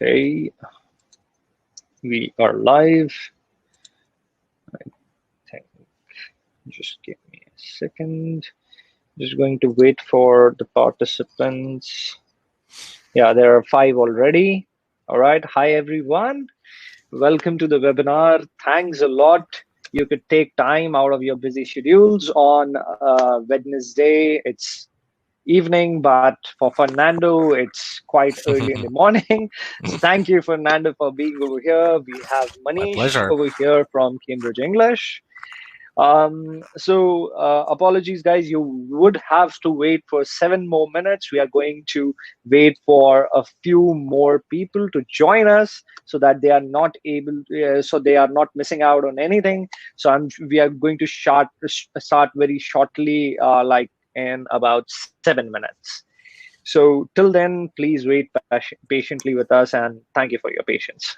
Okay, we are live. I think, just give me a second. Just going to wait for the participants. Yeah, there are 5 already. All right. Hi, everyone. Welcome to the webinar. Thanks a lot. You could take time out of your busy schedules on Wednesday. It's evening, but for Fernando, it's quite early in the morning. So thank you, Fernando, for being over here. We have My Manish pleasure. over here from Cambridge English. Apologies, guys. You would have to wait for 7 more minutes. We are going to wait for a few more people to join us so that they are not so they are not missing out on anything. So we are going to start very shortly, like in about 7 minutes. So till then, please wait patiently with us, and thank you for your patience.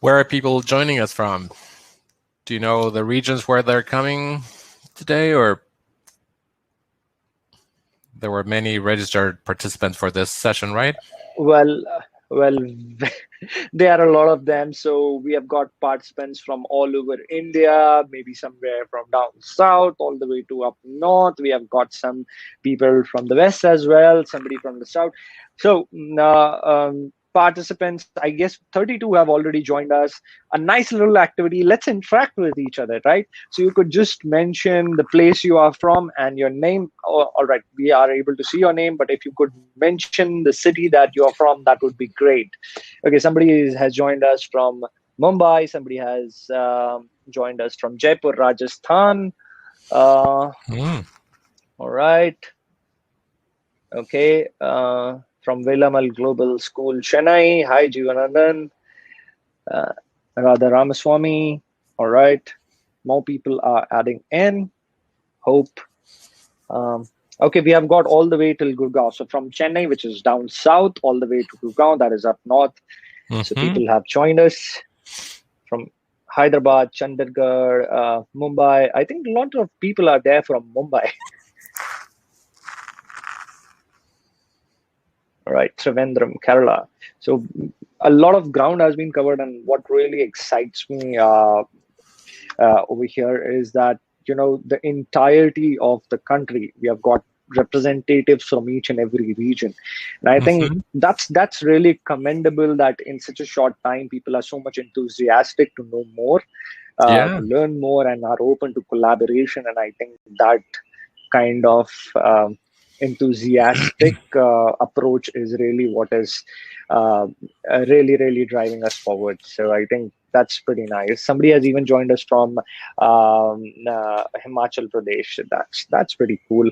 Where are people joining us from? Do you know the regions where they're coming today, or there were many registered participants for this session, right? Well, there are a lot of them. So we have got participants from all over India, maybe somewhere from down south, all the way to up north. We have got some people from the west as well, somebody from the south. So participants, I guess 32 have already joined us. A nice little activity. Let's interact with each other, right? So you could just mention the place you are from and your name. All right, we are able to see your name, but if you could mention the city that you are from, that would be great. Okay, somebody has joined us from Mumbai. Somebody has joined us from Jaipur, Rajasthan. All right. Okay. From Vilamal Global School, Chennai. Hi, Jivanandan. Radha Ramaswamy. All right. More people are adding in. Hope. Okay, we have got all the way till Gurgaon. So from Chennai, which is down south, all the way to Gurgaon, that is up north. So people have joined us from Hyderabad, Chandigarh, Mumbai. I think a lot of people are there from Mumbai. All right, Trivandrum, Kerala. So a lot of ground has been covered, and what really excites me over here is that, you know, the entirety of the country, we have got representatives from each and every region, and I think that's really commendable that in such a short time people are so much enthusiastic to know more, to learn more, and are open to collaboration. And I think that kind of enthusiastic approach is really what is really driving us forward. So I think that's pretty nice. Somebody has even joined us from Himachal Pradesh. That's pretty cool.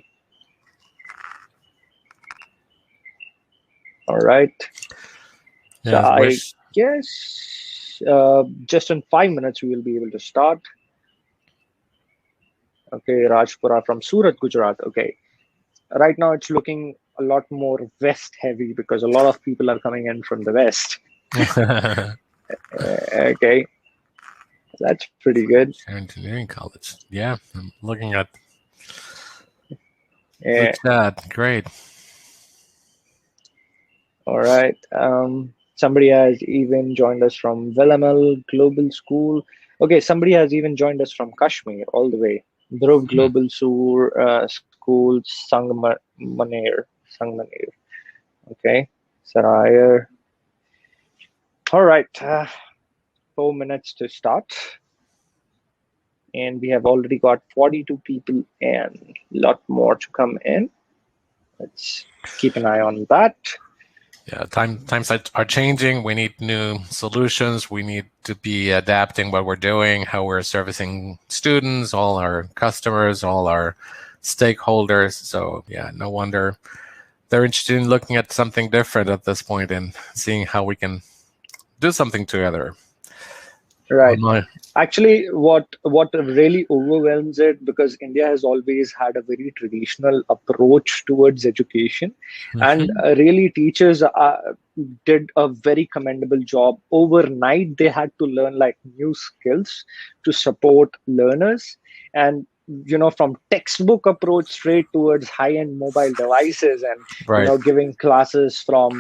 All right. Yeah, so I guess just in 5 minutes we will be able to start. Okay, Rajpura from Surat, Gujarat. Okay. Right now it's looking a lot more west heavy because a lot of people are coming in from the west. Okay, that's pretty good. Engineering college. Yeah, I'm looking at Yeah. that. Great. All right. Somebody has even joined us from Velamal Global School. Okay, somebody has even joined us from Kashmir all the way. Dhruv Global School, Sangmaner. Okay, Sarayar. All right. 4 minutes to start. And we have already got 42 people and a lot more to come in. Let's keep an eye on that. Yeah, times are changing. We need new solutions. We need to be adapting what we're doing, how we're servicing students, all our customers, all our stakeholders. So yeah, no wonder they're interested in looking at something different at this point and seeing how we can do something together. Right. Actually, what really overwhelms it, because India has always had a very traditional approach towards education, and really teachers did a very commendable job. Overnight, they had to learn like new skills to support learners. And from textbook approach straight towards high-end mobile devices, and Right. giving classes from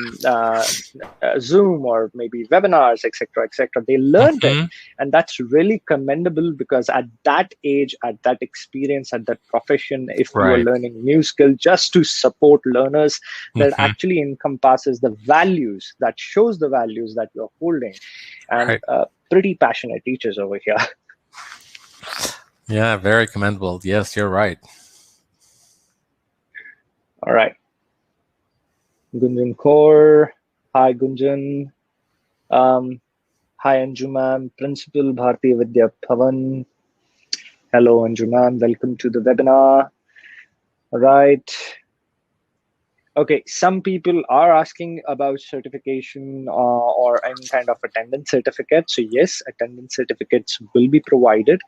Zoom or maybe webinars, etc., etc. They learned it, Hmm. and that's really commendable, because at that age, at that experience, at that profession, if you are Right. learning new skill just to support learners, that Hmm. actually encompasses the values, that shows the values that you're holding, and Right. pretty passionate teachers over here. Yeah, very commendable. Yes, you're right. All right. Gunjan Kaur. Hi, Gunjan. Hi, Anju ma'am. Principal, Bharti Vidya Bhavan. Hello, Anju ma'am. Welcome to the webinar. All right. Okay, some people are asking about certification or any kind of attendance certificate. So yes, attendance certificates will be provided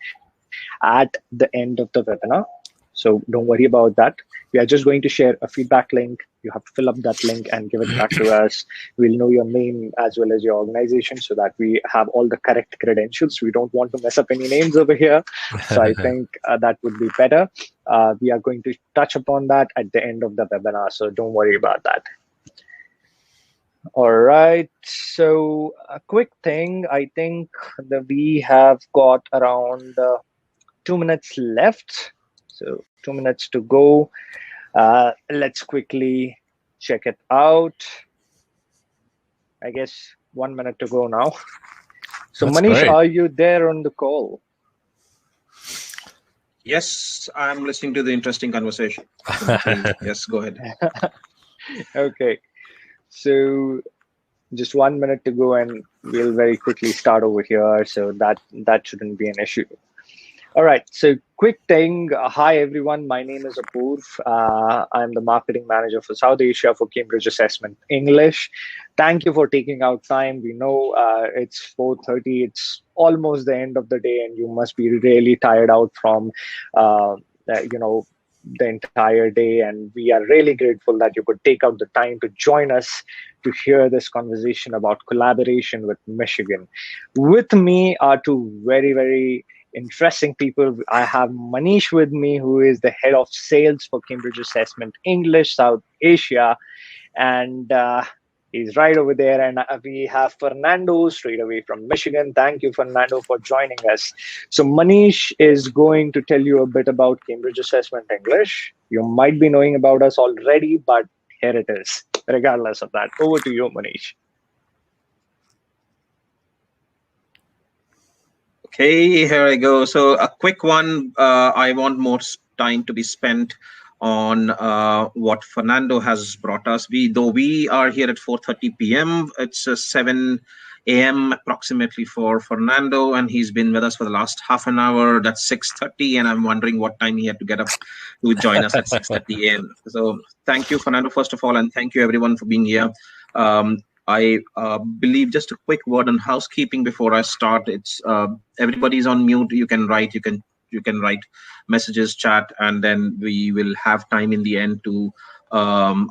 at the end of the webinar. So don't worry about that. We are just going to share a feedback link. You have to fill up that link and give it back to us. We'll know your name as well as your organization, so that we have all the correct credentials. We don't want to mess up any names over here. So I think that would be better. We are going to touch upon that at the end of the webinar. So don't worry about that. All right. So a quick thing. I think that we have got around 2 minutes left. So 2 minutes to go. Let's quickly check it out. I guess 1 minute to go now. So That's Manish, great. are you there on the call? Yes, I'm listening to the interesting conversation. Yes, go ahead. Okay. So just 1 minute to go, and we'll very quickly start over here. So that shouldn't be an issue. All right. So quick thing. Hi, everyone. My name is Apoorv. I'm the marketing manager for South Asia for Cambridge Assessment English. Thank you for taking out time. We know it's 4:30. It's almost the end of the day, and you must be really tired out from, the entire day. And we are really grateful that you could take out the time to join us to hear this conversation about collaboration with Michigan. With me are two very, very interesting people. I have Manish with me, who is the head of sales for Cambridge Assessment English South Asia, and he's right over there. And we have Fernando straight away from Michigan. Thank you, Fernando, for joining us. So Manish is going to tell you a bit about Cambridge Assessment English. You might be knowing about us already, but here it is. Regardless of that, over to you, Manish. Okay, here I go. So a quick one. I want more time to be spent on what Fernando has brought us. Though we are here at 4:30 p.m., it's 7 a.m. approximately for Fernando, and he's been with us for the last half an hour. That's 6:30, and I'm wondering what time he had to get up to join us at 6:30 a.m. So thank you, Fernando, first of all, and thank you everyone for being here. I believe just a quick word on housekeeping before I start. It's everybody's on mute. You can write. You can write messages, chat, and then we will have time in the end to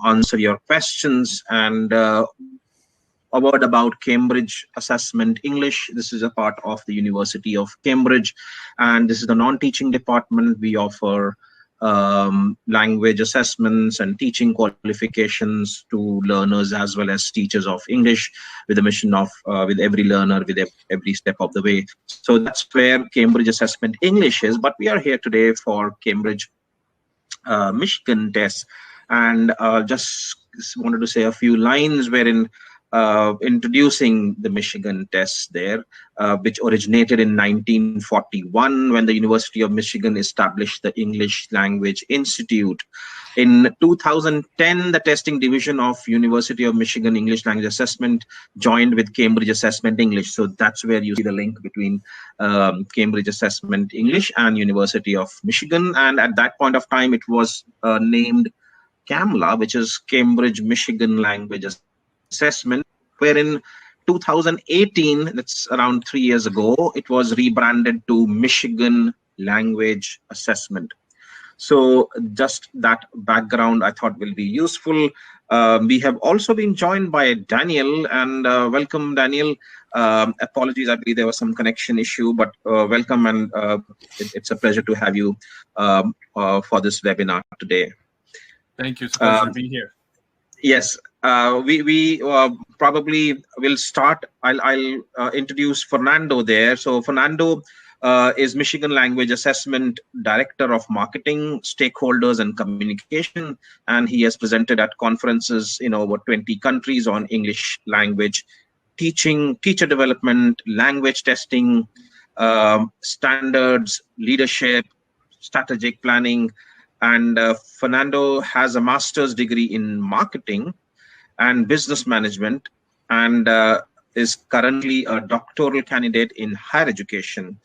answer your questions. And a word about Cambridge Assessment English. This is a part of the University of Cambridge, and this is the non-teaching department. We offer language assessments and teaching qualifications to learners as well as teachers of English, with the mission of with every learner with every step of the way. So that's where Cambridge Assessment English is. But we are here today for Cambridge Michigan test, and just wanted to say a few lines wherein introducing the Michigan test there, which originated in 1941 when the University of Michigan established the English Language Institute. In 2010, the testing division of University of Michigan English Language Assessment joined with Cambridge Assessment English. So that's where you see the link between Cambridge Assessment English and University of Michigan. And at that point of time, it was named CAMLA, which is Cambridge Michigan Language Assessment, where in 2018, that's around 3 years ago, it was rebranded to Michigan Language Assessment. So just that background I thought will be useful. We have also been joined by Daniel, and welcome, Daniel. Apologies, I believe there was some connection issue, but welcome, and it's a pleasure to have you for this webinar today. Thank you. It's a pleasure to be here. Yes, we probably will start. I'll introduce Fernando there. So Fernando is Michigan Language Assessment Director of Marketing, Stakeholders, and Communication, and he has presented at conferences in over 20 countries on English language teaching, teacher development, language testing, standards, leadership, strategic planning. And Fernando has a master's degree in marketing and business management, and is currently a doctoral candidate in higher education.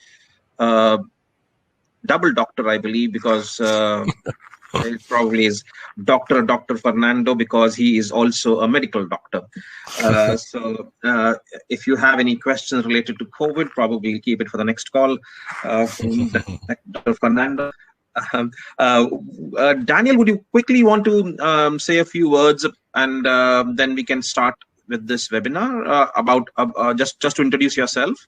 Double doctor, I believe, because it probably is Dr. Fernando, because he is also a medical doctor. So if you have any questions related to COVID, probably keep it for the next call from Dr. Fernando. Daniel, would you quickly want to say a few words, and then we can start with this webinar about just to introduce yourself?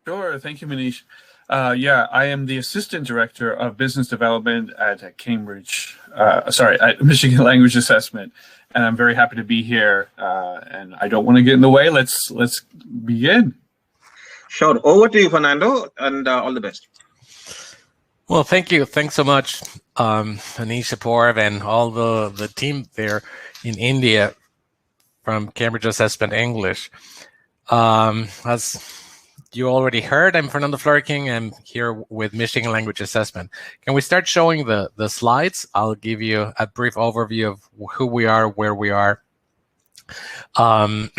Sure. Thank you, Manish. Yeah, I am the Assistant Director of Business Development at Cambridge, at Michigan Language Assessment, and I'm very happy to be here. And I don't want to get in the way. Let's begin. Sure. Over to you, Fernando, and all the best. Well, thank you. Thanks so much, Manish, Apoorv, and all the team there in India from Cambridge Assessment English. As you already heard, I'm Fernando Fleurquin. I'm here with Michigan Language Assessment. Can we start showing the slides? I'll give you a brief overview of who we are, where we are, and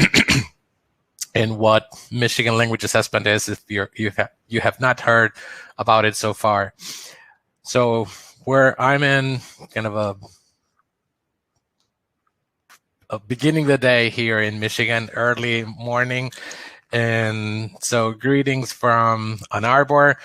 what Michigan Language Assessment is, if you have not heard about it so far. So where I'm in kind of a beginning the day here in Michigan, early morning. And so greetings from Ann Arbor.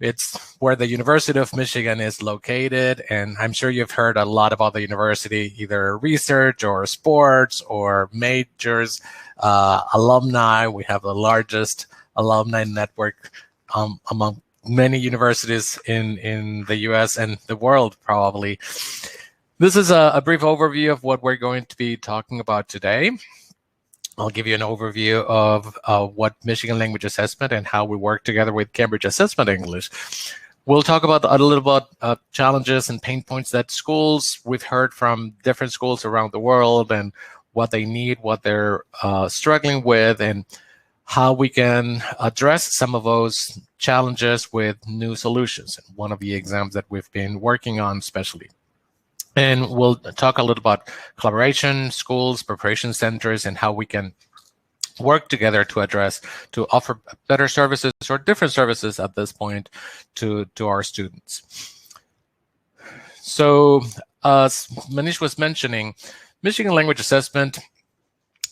It's where the University of Michigan is located. And I'm sure you've heard a lot about the university, either research or sports or majors, alumni. We have the largest alumni network among many universities in the US and the world, probably. This is a brief overview of what we're going to be talking about today. I'll give you an overview of what Michigan Language Assessment and how we work together with Cambridge Assessment English. We'll talk about a little about challenges and pain points that schools, we've heard from different schools around the world, and what they need, what they're struggling with, and how we can address some of those challenges with new solutions. And one of the exams that we've been working on especially. And we'll talk a little about collaboration, schools, preparation centers, and how we can work together to offer better services or different services at this point to our students. So as Manish was mentioning, Michigan Language Assessment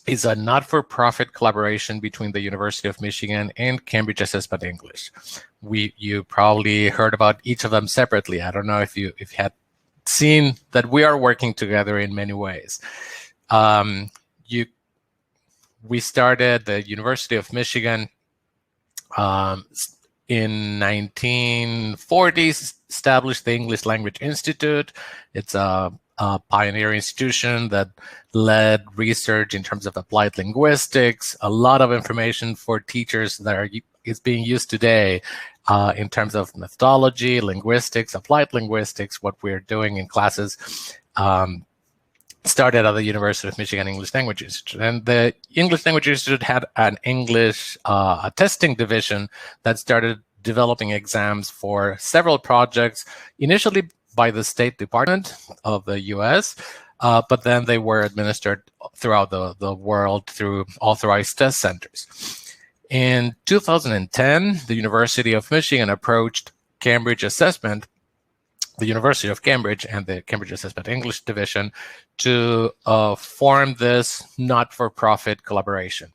is a not-for-profit collaboration between the University of Michigan and Cambridge Assessment English. You probably heard about each of them separately. I don't know if you had seen that we are working together in many ways. We started the University of Michigan in 1940s, established the English Language Institute. It's a pioneer institution that led research in terms of applied linguistics, a lot of information for teachers that is being used today in terms of methodology, linguistics, applied linguistics. What we're doing in classes started at the University of Michigan English Language Institute. And the English Language Institute had an English testing division that started developing exams for several projects, initially by the State Department of the US, but then they were administered throughout the world through authorized test centers. In 2010, the University of Michigan approached Cambridge Assessment, the University of Cambridge, and the Cambridge Assessment English Division to form this not-for-profit collaboration.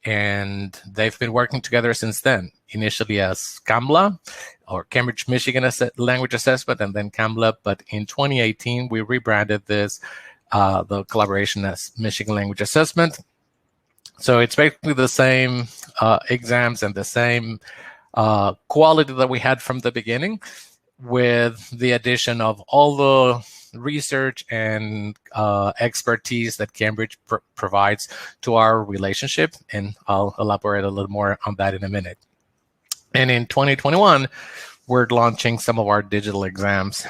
And they've been working together since then, initially as CAMLA, or Cambridge Michigan Language Assessment, and then CAMLA. But in 2018, we rebranded this the collaboration as Michigan Language Assessment. So it's basically the same exams and the same quality that we had from the beginning, with the addition of all the research and expertise that Cambridge provides to our relationship. And I'll elaborate a little more on that in a minute. And in 2021, we're launching some of our digital exams,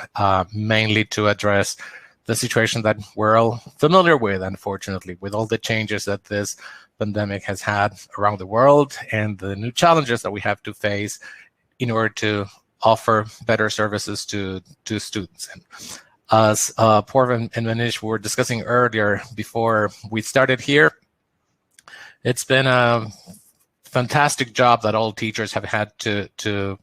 mainly to address the situation that we're all familiar with, unfortunately, with all the changes that this pandemic has had around the world and the new challenges that we have to face in order to offer better services to students. And as Apoorv and Manish were discussing earlier before we started here, it's been a fantastic job that all teachers have had to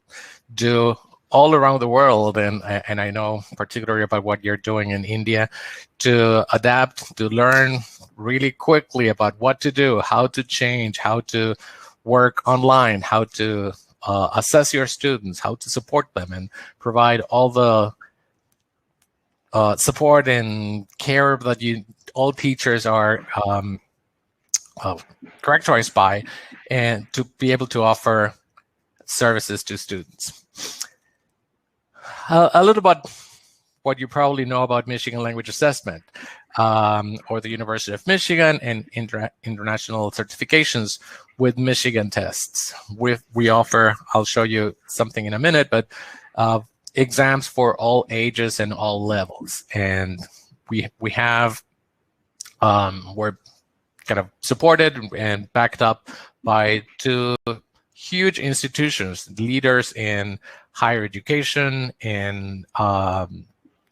do all around the world, and I know particularly about what you're doing in India, to adapt, to learn really quickly about what to do, how to change, how to work online, how to assess your students, how to support them, and provide all the support and care that all teachers are characterized by, and to be able to offer services to students. A little about what you probably know about Michigan Language Assessment, or the University of Michigan, and international certifications with Michigan tests. We offer, I'll show you something in a minute, but exams for all ages and all levels. And we have, we're kind of supported and backed up by two huge institutions, leaders in higher education, in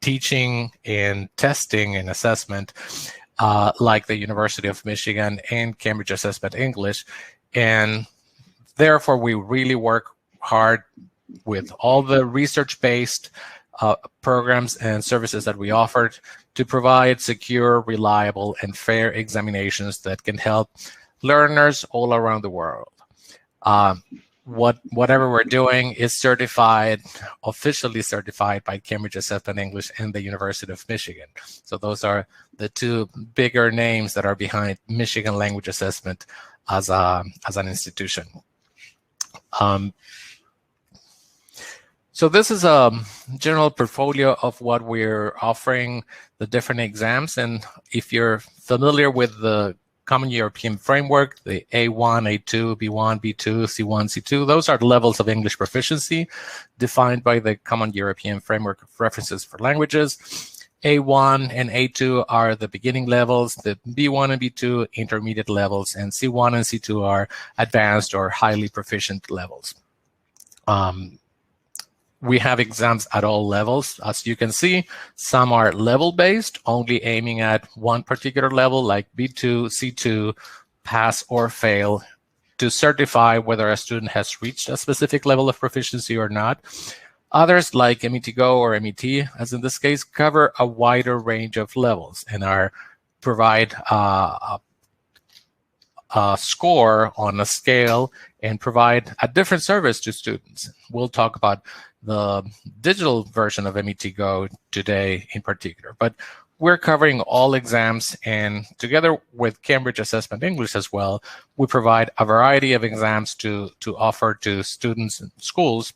teaching and testing and assessment, like the University of Michigan and Cambridge Assessment English. And therefore, we really work hard with all the research-based programs and services that we offered to provide secure, reliable, and fair examinations that can help learners all around the world. Whatever we're doing is certified, officially certified by Cambridge Assessment English and the University of Michigan. So those are the two bigger names that are behind Michigan Language Assessment as an institution. So this is a general portfolio of what we're offering, the different exams. And if you're familiar with the Common European Framework, the A1, A2, B1, B2, C1, C2, those are the levels of English proficiency defined by the Common European Framework of References for Languages. A1 and A2 are the beginning levels, the B1 and B2 intermediate levels, and C1 and C2 are advanced or highly proficient levels. We have exams at all levels. As you can see, some are level-based, only aiming at one particular level, like B2, C2, pass or fail, to certify whether a student has reached a specific level of proficiency or not. Others, like METGO or MET, as in this case, cover a wider range of levels and provide a score on a scale and provide a different service to students. We'll talk about the digital version of METGO today in particular, but we're covering all exams, and together with Cambridge Assessment English as well, we provide a variety of exams to offer to students and schools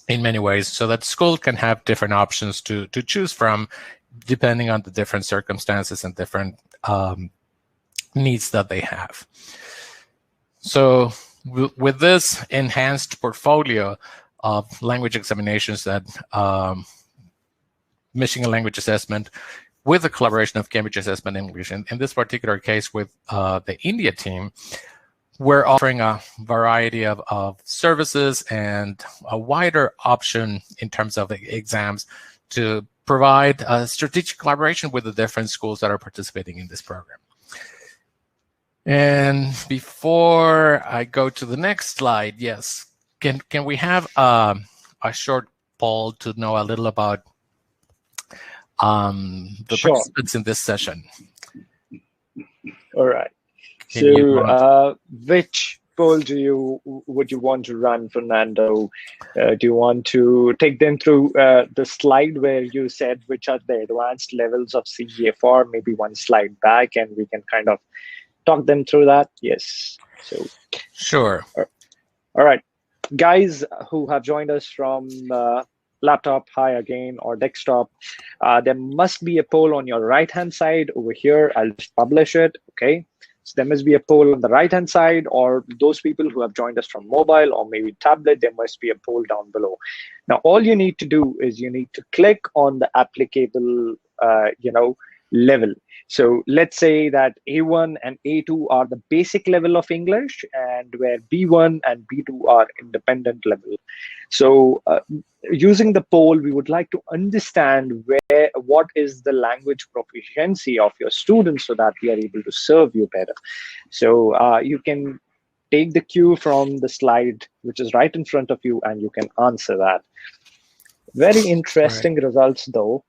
in many ways, so that schools can have different options to choose from depending on the different circumstances and different needs that they have. So with this enhanced portfolio of language examinations that Michigan Language Assessment, with the collaboration of Cambridge Assessment English, and in this particular case with the India team, we're offering a variety of services and a wider option in terms of exams to provide a strategic collaboration with the different schools that are participating in this program. And before I go to the next slide, yes, can we have a short poll to know a little about the participants in this session? All right. So which poll would you want to run, Fernando? Do you want to take them through the slide where you said which are the advanced levels of CEFR, maybe one slide back, and we can kind of talk them through that? Yes. So, Sure. all right. Guys who have joined us from laptop, hi again, or desktop, there must be a poll on your right-hand side over here. I'll just publish it, okay? So there must be a poll on the right-hand side, or those people who have joined us from mobile or maybe tablet, there must be a poll down below. Now, all you need to do is you need to click on the applicable, level. So let's say that A1 and A2 are the basic level of English, and where B1 and B2 are independent level. So using the poll, we would like to understand what is the language proficiency of your students so that we are able to serve you better. So you can take the cue from the slide, which is right in front of you, and you can answer that. Very interesting results, though.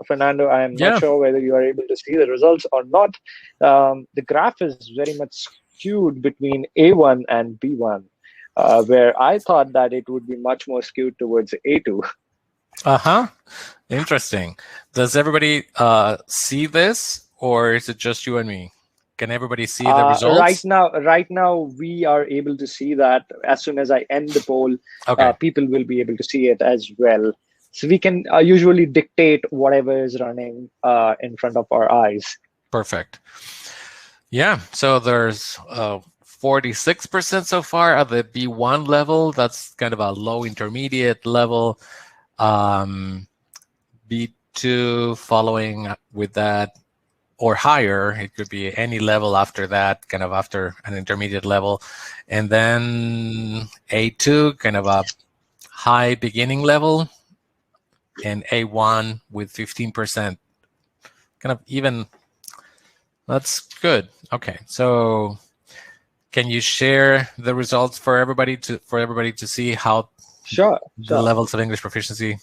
Fernando, I am not sure whether you are able to see the results or not. The graph is very much skewed between A1 and B1, where I thought that it would be much more skewed towards A2. Uh-huh. Interesting. Does everybody see this, or is it just you and me? Can everybody see the results? Right now, we are able to see that. As soon as I end the poll, people will be able to see it as well. So we can usually dictate whatever is running in front of our eyes. Perfect. Yeah, so there's 46% so far at the B1 level. That's kind of a low intermediate level. B2 following with that, or higher. It could be any level after that, kind of after an intermediate level. And then A2, kind of a high beginning level. And A1 with 15%. Kind of even. That's good. Okay, so can you share the results for everybody to see how the levels of English proficiency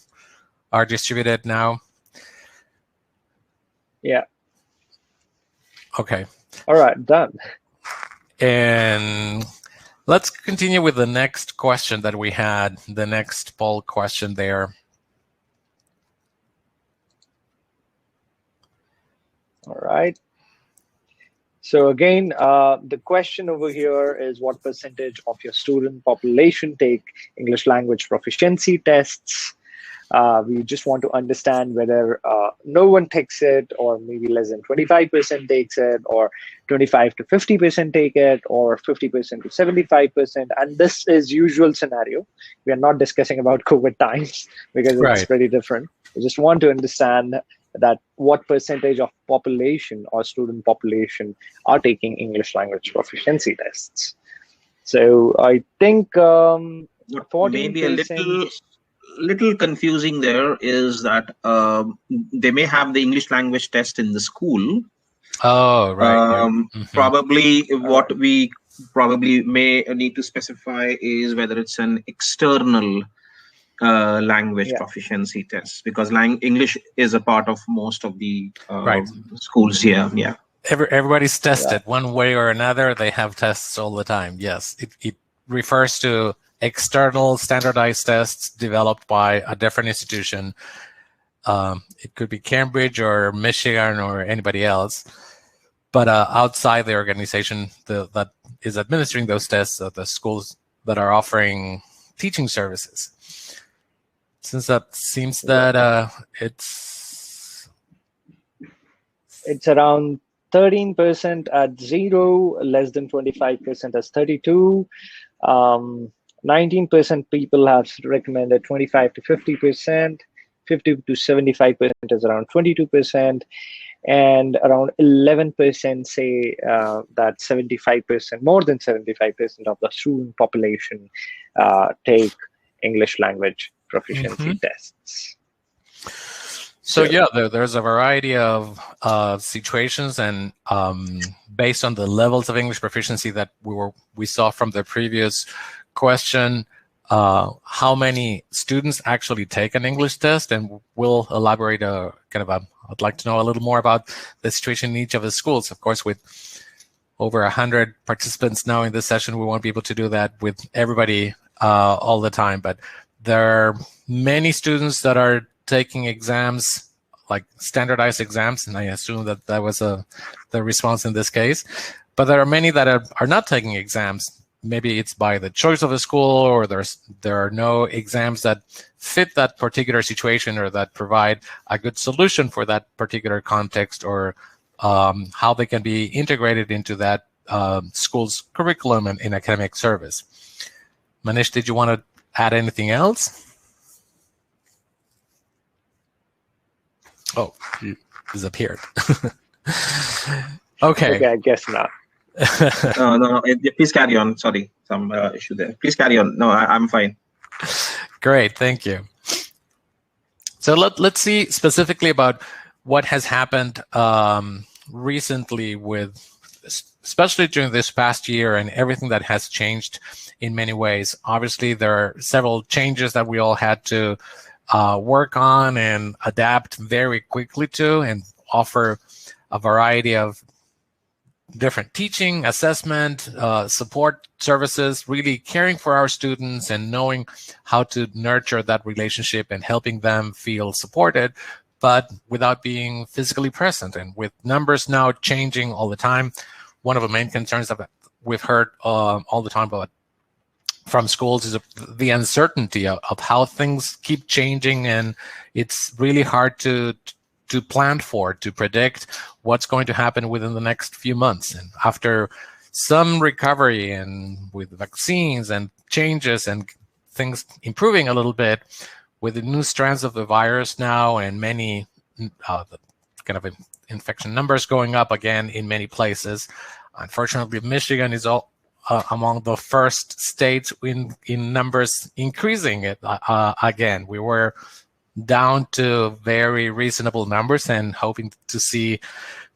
are distributed now? Yeah. Okay. All right, done. And let's continue with the next question that we had, the next poll question there. All right. So again, the question over here is what percentage of your student population take English language proficiency tests? We just want to understand whether no one takes it, or maybe less than 25% takes it, or 25 to 50% take it, or 50% to 75%. And this is usual scenario. We are not discussing about COVID times because it's pretty different. We just want to understand that what percentage of population or student population are taking English language proficiency tests. So I think 14%. Maybe a little confusing there is that they may have the English language test in the school. Oh, right. Probably what we probably may need to specify is whether it's an external language proficiency test, because English is a part of most of the schools here. Yeah. Everybody's tested one way or another. They have tests all the time. Yes, it refers to external standardized tests developed by a different institution. It could be Cambridge or Michigan or anybody else, but outside the organization that is administering those tests, the schools that are offering teaching services. Since that seems that it's around 13% at 0, less than 25% as 32. 19% people have recommended 25 to 50%, 50 to 75% is around 22%, and around 11% say that 75%, more than 75% of the student population take English language proficiency tests. So yeah, there's a variety of situations, and based on the levels of English proficiency that we saw from the previous question, how many students actually take an English test, and we'll elaborate I'd like to know a little more about the situation in each of the schools. Of course, with over 100 participants now in this session. We won't be able to do that with everybody all the time, but there are many students that are taking exams, like standardized exams, and I assume that that was the response in this case. But there are many that are not taking exams. Maybe it's by the choice of the school, or there are no exams that fit that particular situation or that provide a good solution for that particular context, or how they can be integrated into that school's curriculum and in academic service. Manish, did you want to add anything else? Oh, you disappeared. Okay, I guess not. No, please carry on. Sorry, some issue there. Please carry on. No, I'm fine. Great, thank you. So let's see specifically about what has happened recently, with, especially during this past year, and everything that has changed in many ways. Obviously, there are several changes that we all had to work on and adapt very quickly to, and offer a variety of different teaching, assessment, support services, really caring for our students and knowing how to nurture that relationship and helping them feel supported, but without being physically present. And with numbers now changing all the time, one of the main concerns that we've heard all the time about from schools is the uncertainty of how things keep changing, and it's really hard to plan for, to predict what's going to happen within the next few months. And after some recovery and with vaccines and changes and things improving a little bit, with the new strands of the virus now and many kind of infection numbers going up again in many places. Unfortunately, Michigan is among the first states in numbers increasing it again. We were down to very reasonable numbers and hoping to see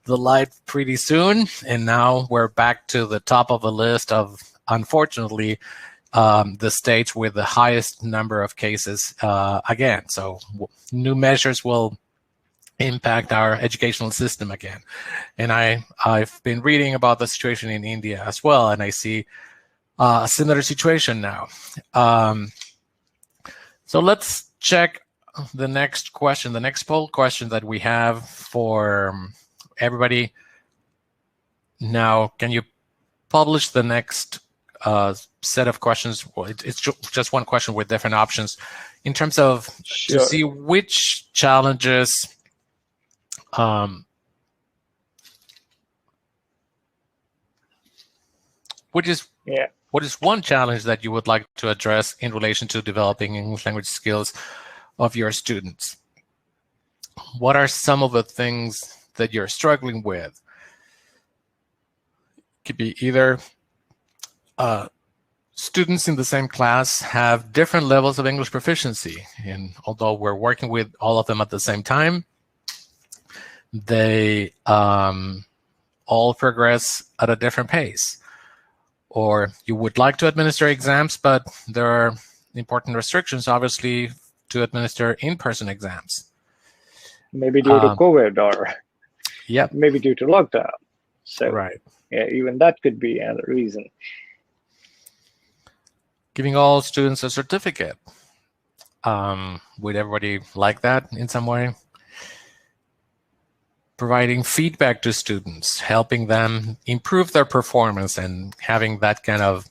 the light pretty soon. And now we're back to the top of the list of, unfortunately, the states with the highest number of cases again. So new measures will impact our educational system again. And I've been reading about the situation in India as well, and I see a similar situation now. So let's check the next question, the next poll question that we have for everybody. Now, can you publish the next set of questions? Well, it's just one question with different options in terms of Sure. to see which challenges what is one challenge that you would like to address in relation to developing English language skills of your students? What are some of the things that you're struggling with? It could be either students in the same class have different levels of English proficiency, and although we're working with all of them at the same time, they all progress at a different pace. Or you would like to administer exams, but there are important restrictions, obviously, to administer in-person exams. Maybe due to COVID, or maybe due to lockdown. So right. Yeah, even that could be a reason. Giving all students a certificate. Would everybody like that in some way? Providing feedback to students, helping them improve their performance, and having that kind of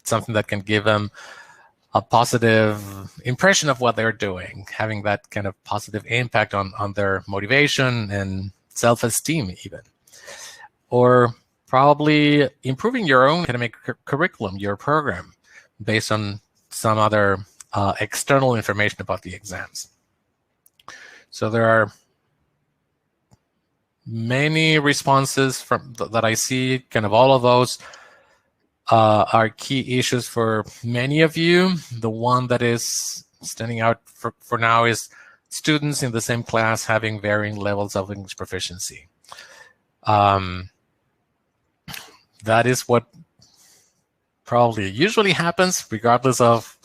something that can give them a positive impression of what they're doing, having that kind of positive impact on their motivation and self-esteem even. Or probably improving your own academic curriculum, your program, based on some other external information about the exams. So there are many responses from that I see. Kind of all of those are key issues for many of you. The one that is standing out for now is students in the same class having varying levels of English proficiency. That is what probably usually happens regardless of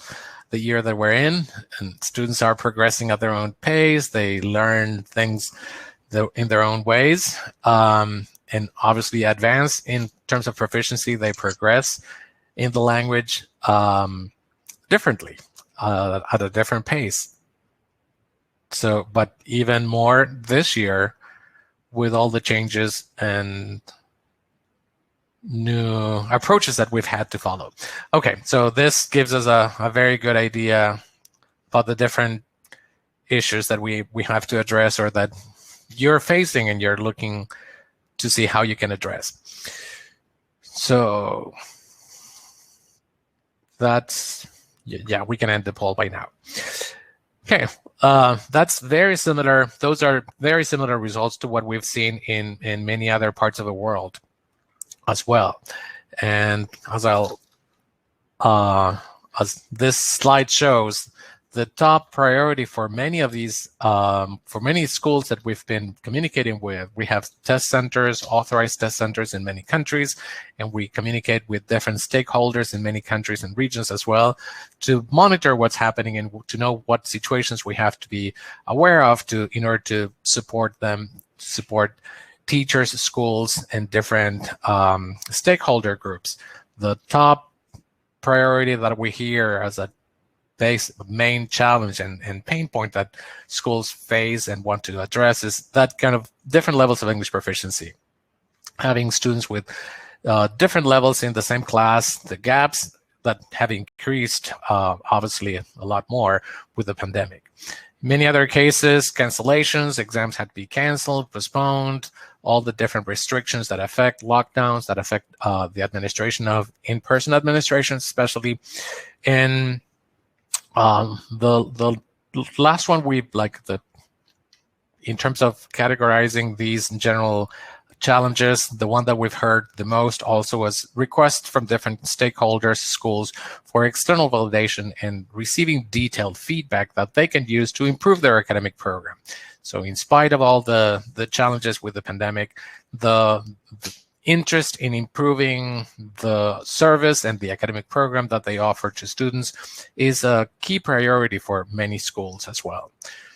the year that we're in, and students are progressing at their own pace. They learn things in their own ways. and obviously advance in terms of proficiency. They progress in the language differently, at a different pace. So, but even more this year with all the changes and new approaches that we've had to follow. Okay, so this gives us a very good idea about the different issues that we have to address, or that you're facing and you're looking to see how you can address. So that's, yeah, we can end the poll by now. Okay, that's very similar. Those are very similar results to what we've seen in many other parts of the world as well. And as this slide shows, the top priority for many of these, for many schools that we've been communicating with, we have test centers, authorized test centers in many countries, and we communicate with different stakeholders in many countries and regions as well to monitor what's happening and to know what situations we have to be aware of in order to support them, support teachers, schools, and different stakeholder groups. The top priority that we hear as a main challenge and pain point that schools face and want to address is that kind of different levels of English proficiency. Having students with different levels in the same class, the gaps that have increased obviously a lot more with the pandemic. Many other cases, cancellations, exams had to be canceled, postponed, all the different restrictions that affect lockdowns, that affect the administration of in-person administration, especially. And the last one, in terms of categorizing these general challenges, the one that we've heard the most also was requests from different stakeholders, schools, for external validation and receiving detailed feedback that they can use to improve their academic program. So in spite of all the challenges with the pandemic, the interest in improving the service and the academic program that they offer to students is a key priority for many schools as well.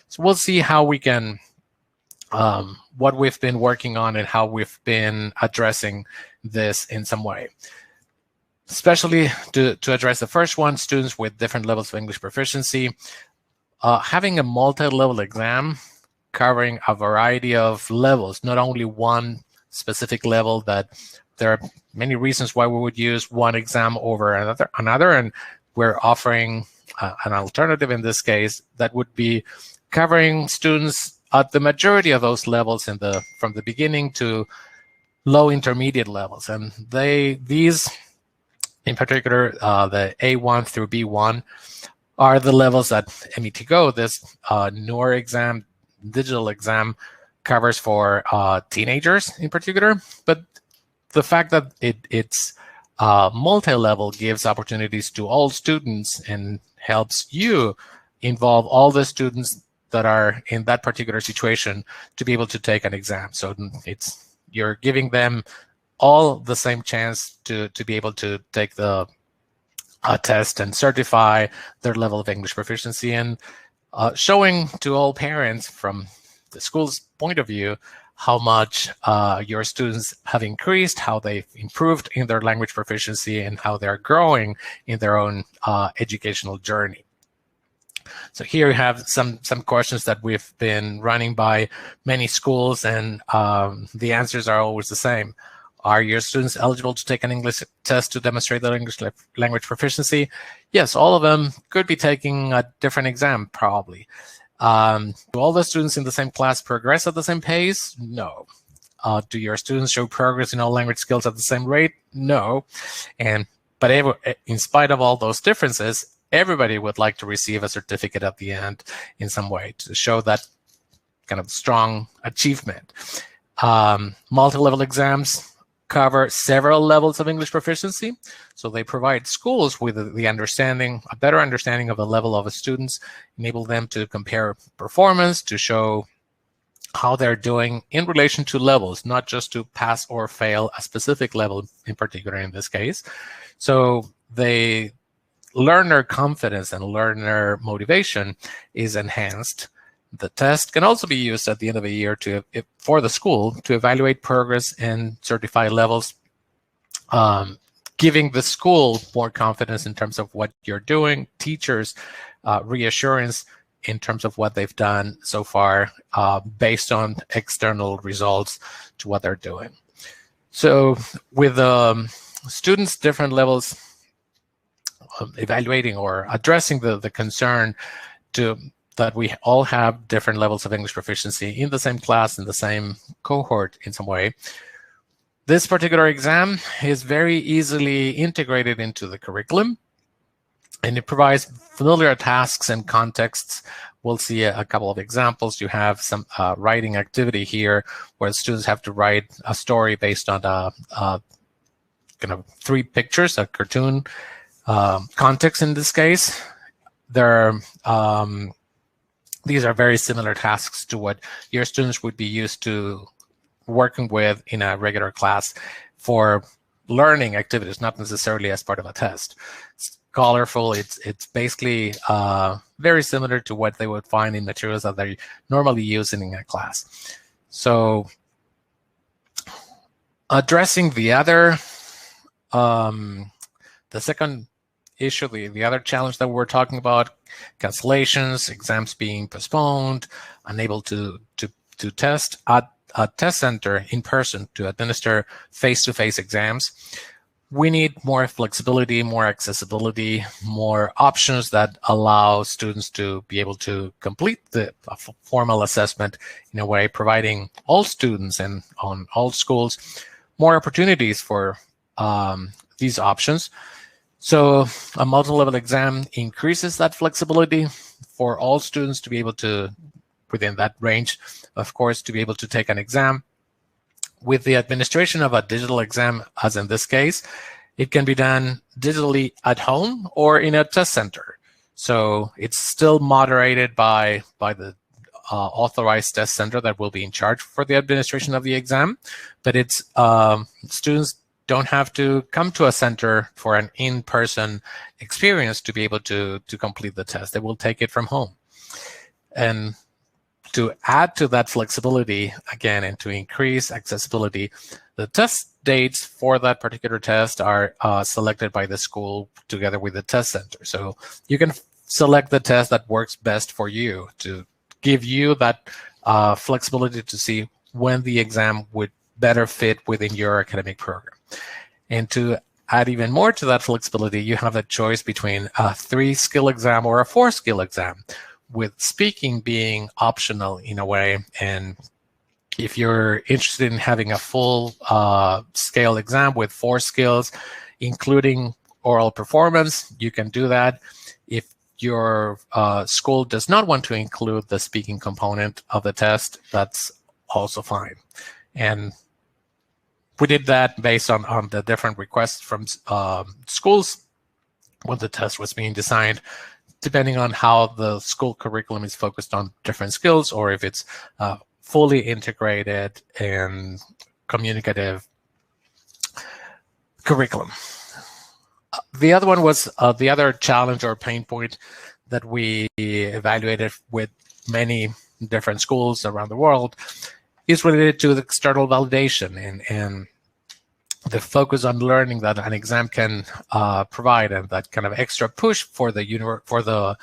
So we'll see how we can, what we've been working on and how we've been addressing this in some way. Especially to address the first one, students with different levels of English proficiency, having a multi-level exam covering a variety of levels, not only one specific level, that there are many reasons why we would use one exam over another, and we're offering an alternative in this case that would be covering students at the majority of those levels from the beginning to low intermediate levels. And these in particular, the A1 through B1 are the levels that METGO, this newer exam, digital exam, covers for teenagers in particular. But the fact that it's multi-level gives opportunities to all students and helps you involve all the students that are in that particular situation to be able to take an exam. So you're giving them all the same chance to be able to take the test and certify their level of English proficiency, and showing to all parents from the school's point of view how much your students have increased, how they've improved in their language proficiency, and how they're growing in their own educational journey. So here we have some questions that we've been running by many schools, and the answers are always the same. Are your students eligible to take an English test to demonstrate their English language proficiency? Yes, all of them could be taking a different exam, probably. Do all the students in the same class progress at the same pace? No. Do your students show progress in all language skills at the same rate? No. But in spite of all those differences, everybody would like to receive a certificate at the end in some way to show that kind of strong achievement. Multi-level exams cover several levels of English proficiency. So they provide schools with a better understanding of the level of the students, enable them to compare performance, to show how they're doing in relation to levels, not just to pass or fail a specific level in particular in this case. So learner confidence and learner motivation is enhanced The test can also be used at the end of a year for the school to evaluate progress and certify levels, giving the school more confidence in terms of what you're doing, teachers reassurance in terms of what they've done so far based on external results to what they're doing. So with students' different levels of evaluating or addressing the concern that we all have different levels of English proficiency in the same class, in the same cohort in some way, this particular exam is very easily integrated into the curriculum, and it provides familiar tasks and contexts. We'll see a couple of examples. You have some writing activity here where students have to write a story based on kind of 3 pictures, a cartoon context in this case. These are very similar tasks to what your students would be used to working with in a regular class for learning activities, not necessarily as part of a test. It's colorful. It's basically very similar to what they would find in materials that they're normally using in a class. So addressing the other, the second issue, the other challenge that we're talking about, cancellations, exams being postponed, unable to test at a test center in person to administer face-to-face exams. We need more flexibility, more accessibility, more options that allow students to be able to complete the formal assessment in a way, providing all students and on all schools more opportunities for these options. So a multi-level exam increases that flexibility for all students to be able to, within that range, of course, to be able to take an exam. With the administration of a digital exam, as in this case, it can be done digitally at home or in a test center. So it's still moderated by the authorized test center that will be in charge for the administration of the exam, but it's students don't have to come to a center for an in-person experience to be able to complete the test. They will take it from home. And to add to that flexibility, again, and to increase accessibility, the test dates for that particular test are selected by the school together with the test center. So you can select the test that works best for you to give you that flexibility to see when the exam would better fit within your academic program. And to add even more to that flexibility, you have a choice between a 3-skill exam or a 4-skill exam, with speaking being optional in a way. And if you're interested in having a full scale exam with 4 skills, including oral performance, you can do that. If your school does not want to include the speaking component of the test, that's also fine. And we did that based on the different requests from schools when the test was being designed, depending on how the school curriculum is focused on different skills, or if it's fully integrated and communicative curriculum. The other one was the other challenge or pain point that we evaluated with many different schools around the world is related to the external validation and the focus on learning that an exam can provide, and that kind of extra push for the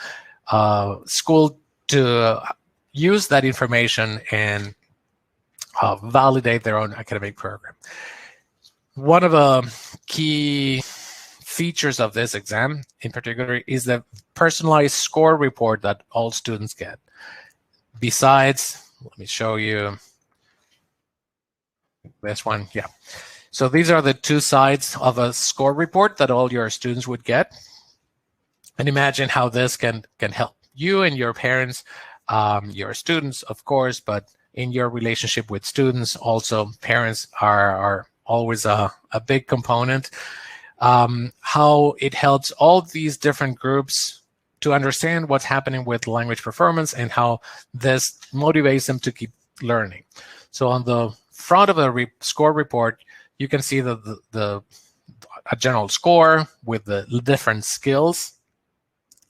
school to use that information and validate their own academic program. One of the key features of this exam in particular is the personalized score report that all students get. Besides, let me show you this one. Yeah. So these are the 2 sides of a score report that all your students would get. And imagine how this can help you and your parents, your students, of course, but in your relationship with students, also parents are always a big component. How it helps all these different groups to understand what's happening with language performance and how this motivates them to keep learning. So on the front of a score report, you can see a general score with the different skills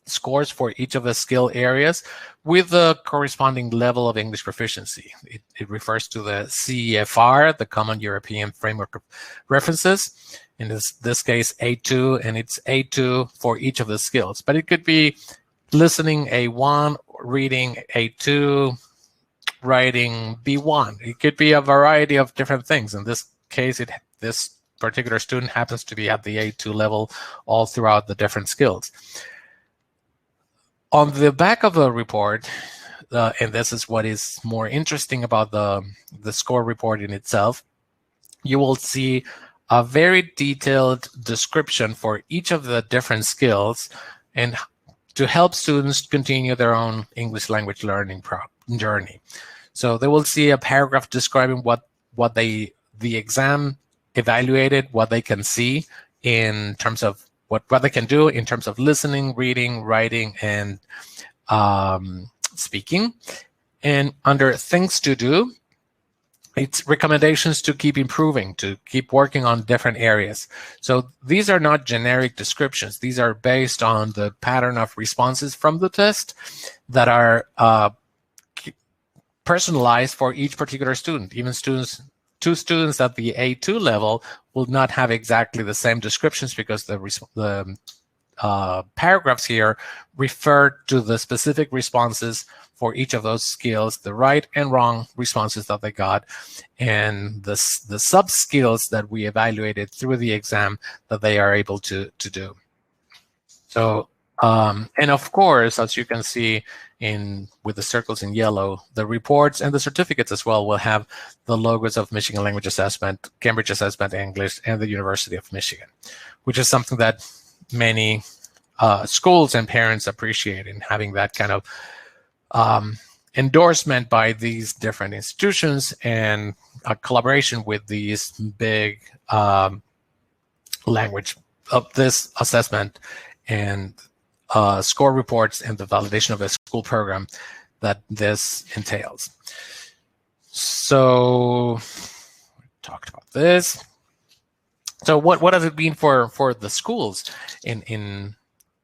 scores for each of the skill areas with the corresponding level of English proficiency. It refers to the CEFR, the Common European Framework of References. In this case, A2, and it's A2 for each of the skills. But it could be listening A1, reading A2, writing B1. It could be a variety of different things. In this case, this particular student happens to be at the A2 level all throughout the different skills. On the back of the report, and this is what is more interesting about the score report in itself, you will see a very detailed description for each of the different skills and to help students continue their own English language learning journey. So they will see a paragraph describing what the exam evaluated, what they can see in terms of what they can do in terms of listening, reading, writing, and speaking. And under things to do, it's recommendations to keep improving, to keep working on different areas. So these are not generic descriptions. These are based on the pattern of responses from the test that are personalized for each particular student. Even two students at the A2 level will not have exactly the same descriptions because the paragraphs here refer to the specific responses for each of those skills, the right and wrong responses that they got, and the sub-skills that we evaluated through the exam that they are able to do. So, and of course, as you can see with the circles in yellow, the reports and the certificates as well will have the logos of Michigan Language Assessment, Cambridge Assessment English, and the University of Michigan, which is something that many schools and parents appreciate in having that kind of endorsement by these different institutions and a collaboration with these big language of this assessment and score reports and the validation of a school program that this entails. So we talked about this. So what does it mean for the schools in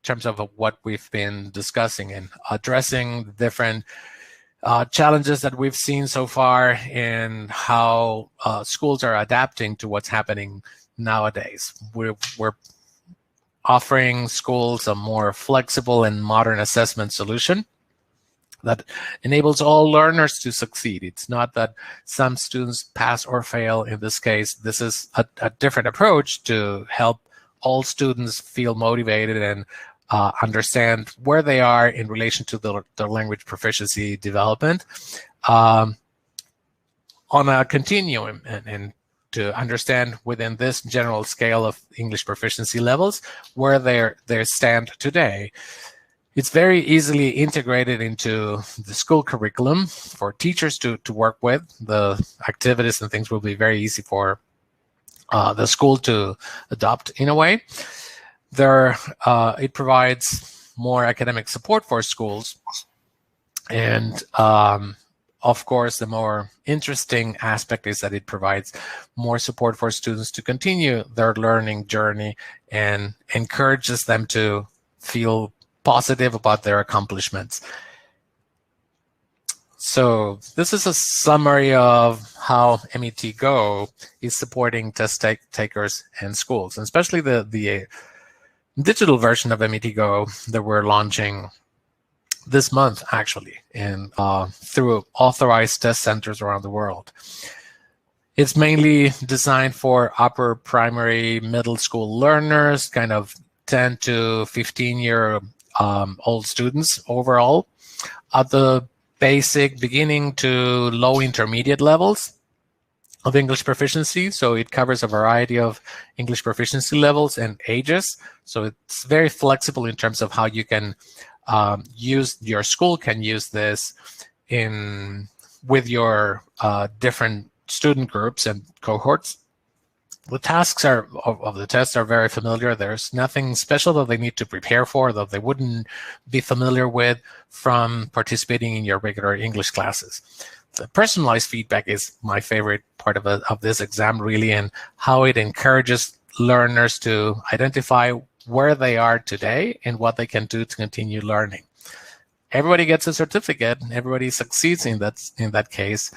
terms of what we've been discussing and addressing the different challenges that we've seen so far and how schools are adapting to what's happening nowadays? We're offering schools a more flexible and modern assessment solution that enables all learners to succeed. It's not that some students pass or fail. In this case, this is a different approach to help all students feel motivated and understand where they are in relation to their language proficiency development on a continuum and to understand within this general scale of English proficiency levels where they stand today. It's very easily integrated into the school curriculum for teachers to work with. The activities and things will be very easy for the school to adopt in a way. It provides more academic support for schools. And of course, the more interesting aspect is that it provides more support for students to continue their learning journey and encourages them to feel positive about their accomplishments. So this is a summary of how METGO is supporting test takers and schools, and especially the digital version of METGO that we're launching this month, actually, and through authorized test centers around the world. It's mainly designed for upper primary, middle school learners, kind of 10 to 15-year-old students overall, at the basic, beginning to low intermediate levels of English proficiency. So it covers a variety of English proficiency levels and ages. So it's very flexible in terms of how you can your school can use this with your different student groups and cohorts. The tasks of the tests are very familiar. There's nothing special that they need to prepare for that they wouldn't be familiar with from participating in your regular English classes. The personalized feedback is my favorite part of this exam, really, and how it encourages learners to identify where they are today and what they can do to continue learning. Everybody gets a certificate. Everybody succeeds in that case.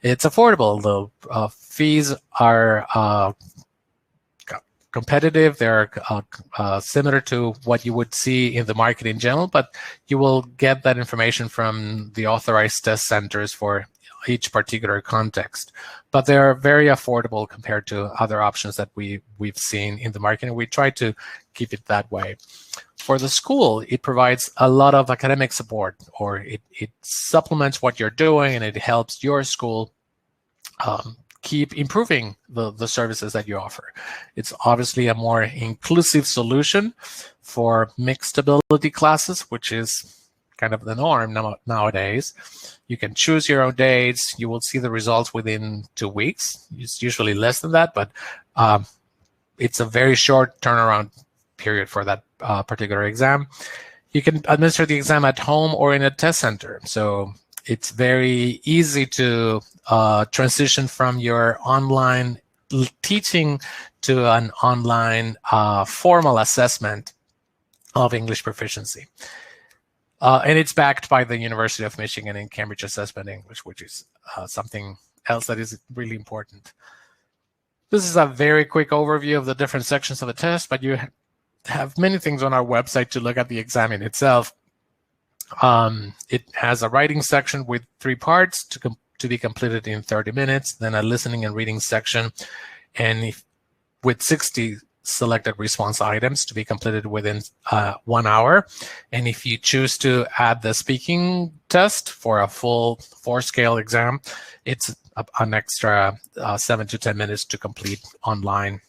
It's affordable. The fees are competitive. They're similar to what you would see in the market in general, but you will get that information from the authorized test centers for each particular context. But they're very affordable compared to other options that we've seen in the market, and we try to keep it that way. For the school, it provides a lot of academic support, or it supplements what you're doing, and it helps your school keep improving the services that you offer. It's obviously a more inclusive solution for mixed ability classes, which is kind of the norm nowadays. You can choose your own dates. You will see the results within 2 weeks. It's usually less than that, but it's a very short turnaround period for that particular exam. You can administer the exam at home or in a test center. So it's very easy to transition from your online teaching to an online formal assessment of English proficiency. And it's backed by the University of Michigan and Cambridge Assessment English, which is something else that is really important. This is a very quick overview of the different sections of the test, but you have many things on our website to look at the exam in itself. It has a writing section with 3 parts to be completed in 30 minutes, then a listening and reading section, and with 60 selected response items to be completed within 1 hour. And if you choose to add the speaking test for a full 4-scale exam, it's an extra 7 to 10 minutes to complete online.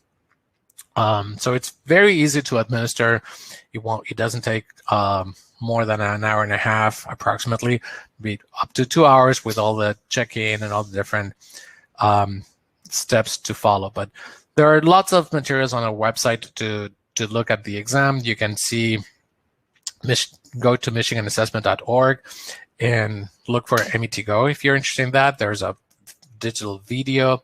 So it's very easy to administer. It doesn't take more than an hour and a half, approximately, be up to 2 hours with all the check-in and all the different steps to follow. But there are lots of materials on our website to look at the exam. You can see, go to michiganassessment.org and look for METGO if you're interested in that. There's a digital video,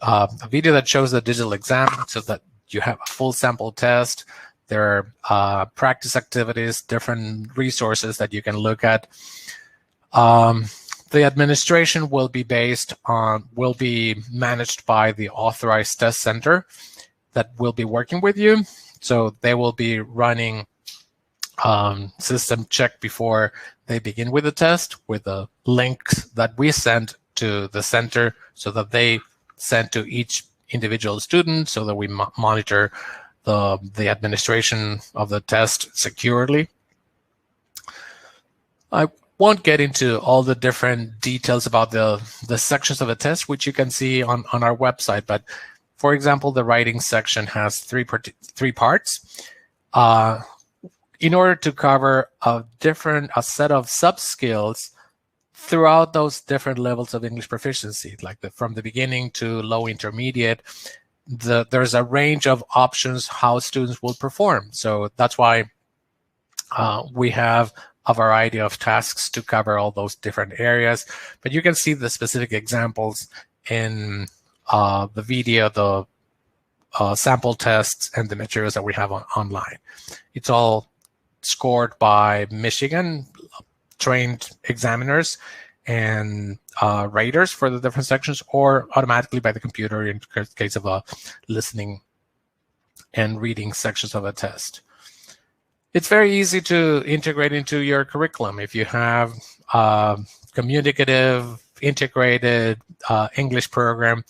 a video that shows the digital exam so that you have a full sample test. There are practice activities, different resources that you can look at. The administration will be managed by the authorized test center that will be working with you. So they will be running system check before they begin with the test with a link that we send to the center so that they send to each individual student so that we monitor the administration of the test securely. I won't get into all the different details about the sections of the test, which you can see on our website. But for example, the writing section has three parts. In order to cover a set of sub-skills throughout those different levels of English proficiency, like from the beginning to low intermediate, there's a range of options how students will perform. So that's why we have a variety of tasks to cover all those different areas. But you can see the specific examples in the video, the sample tests, and the materials that we have online. It's all scored by Michigan trained examiners and raters for the different sections, or automatically by the computer in case of a listening and reading sections of a test. It's very easy to integrate into your curriculum. If you have a communicative, integrated English program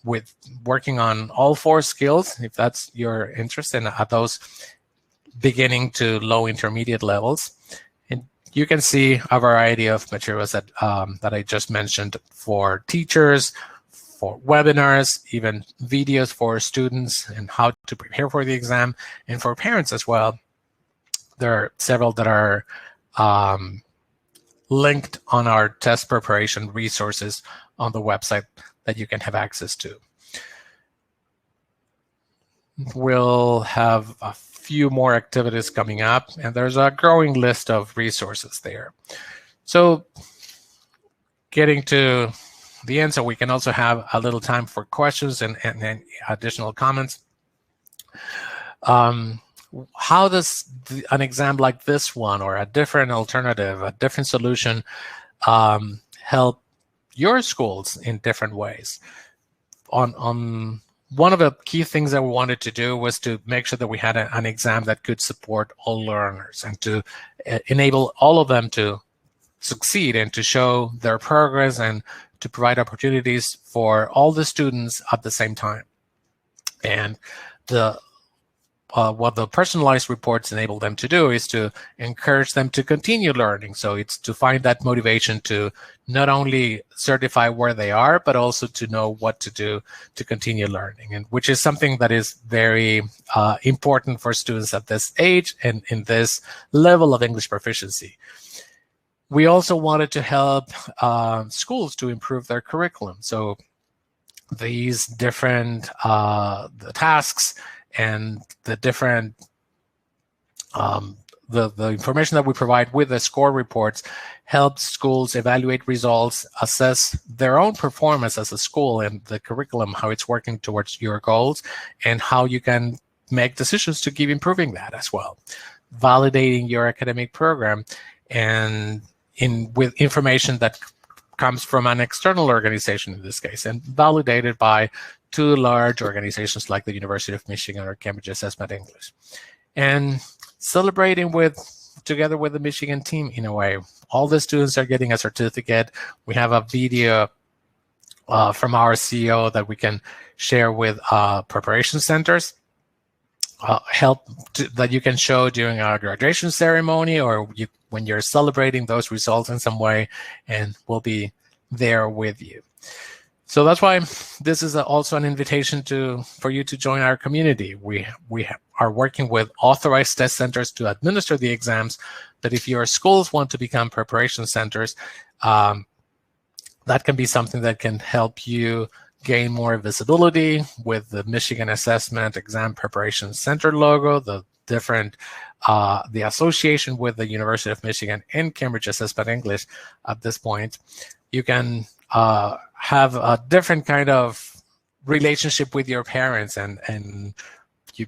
with working on all 4 skills, if that's your interest, and at those beginning to low intermediate levels. And you can see a variety of materials that I just mentioned for teachers, for webinars, even videos for students and how to prepare for the exam, and for parents as well. There are several that are linked on our test preparation resources on the website that you can have access to. We'll have a few more activities coming up, and there's a growing list of resources there. So getting to the end, so we can also have a little time for questions and additional comments. how does an exam like this one, or a different alternative, a different solution, help your schools in different ways? On one of the key things that we wanted to do was to make sure that we had an exam that could support all learners and to enable all of them to succeed and to show their progress and to provide opportunities for all the students at the same time. And what the personalized reports enable them to do is to encourage them to continue learning. So it's to find that motivation to not only certify where they are, but also to know what to do to continue learning, and which is something that is very important for students at this age and in this level of English proficiency. We also wanted to help schools to improve their curriculum. So these different the tasks and the different the information that we provide with the score reports helps schools evaluate results, assess their own performance as a school and the curriculum, how it's working towards your goals, and how you can make decisions to keep improving that as well. Validating your academic program and with information that comes from an external organization in this case, and validated by two large organizations like the University of Michigan or Cambridge Assessment English. And celebrating together with the Michigan team in a way. All the students are getting a certificate. We have a video from our CEO that we can share with preparation centers, that you can show during our graduation ceremony or when you're celebrating those results in some way, and we'll be there with you. So that's why this is also an invitation for you to join our community. We are working with authorized test centers to administer the exams, but if your schools want to become preparation centers, that can be something that can help you gain more visibility with the Michigan Assessment Exam Preparation Center logo, the different, the association with the University of Michigan and Cambridge Assessment English at this point. You can have a different kind of relationship with your parents, and you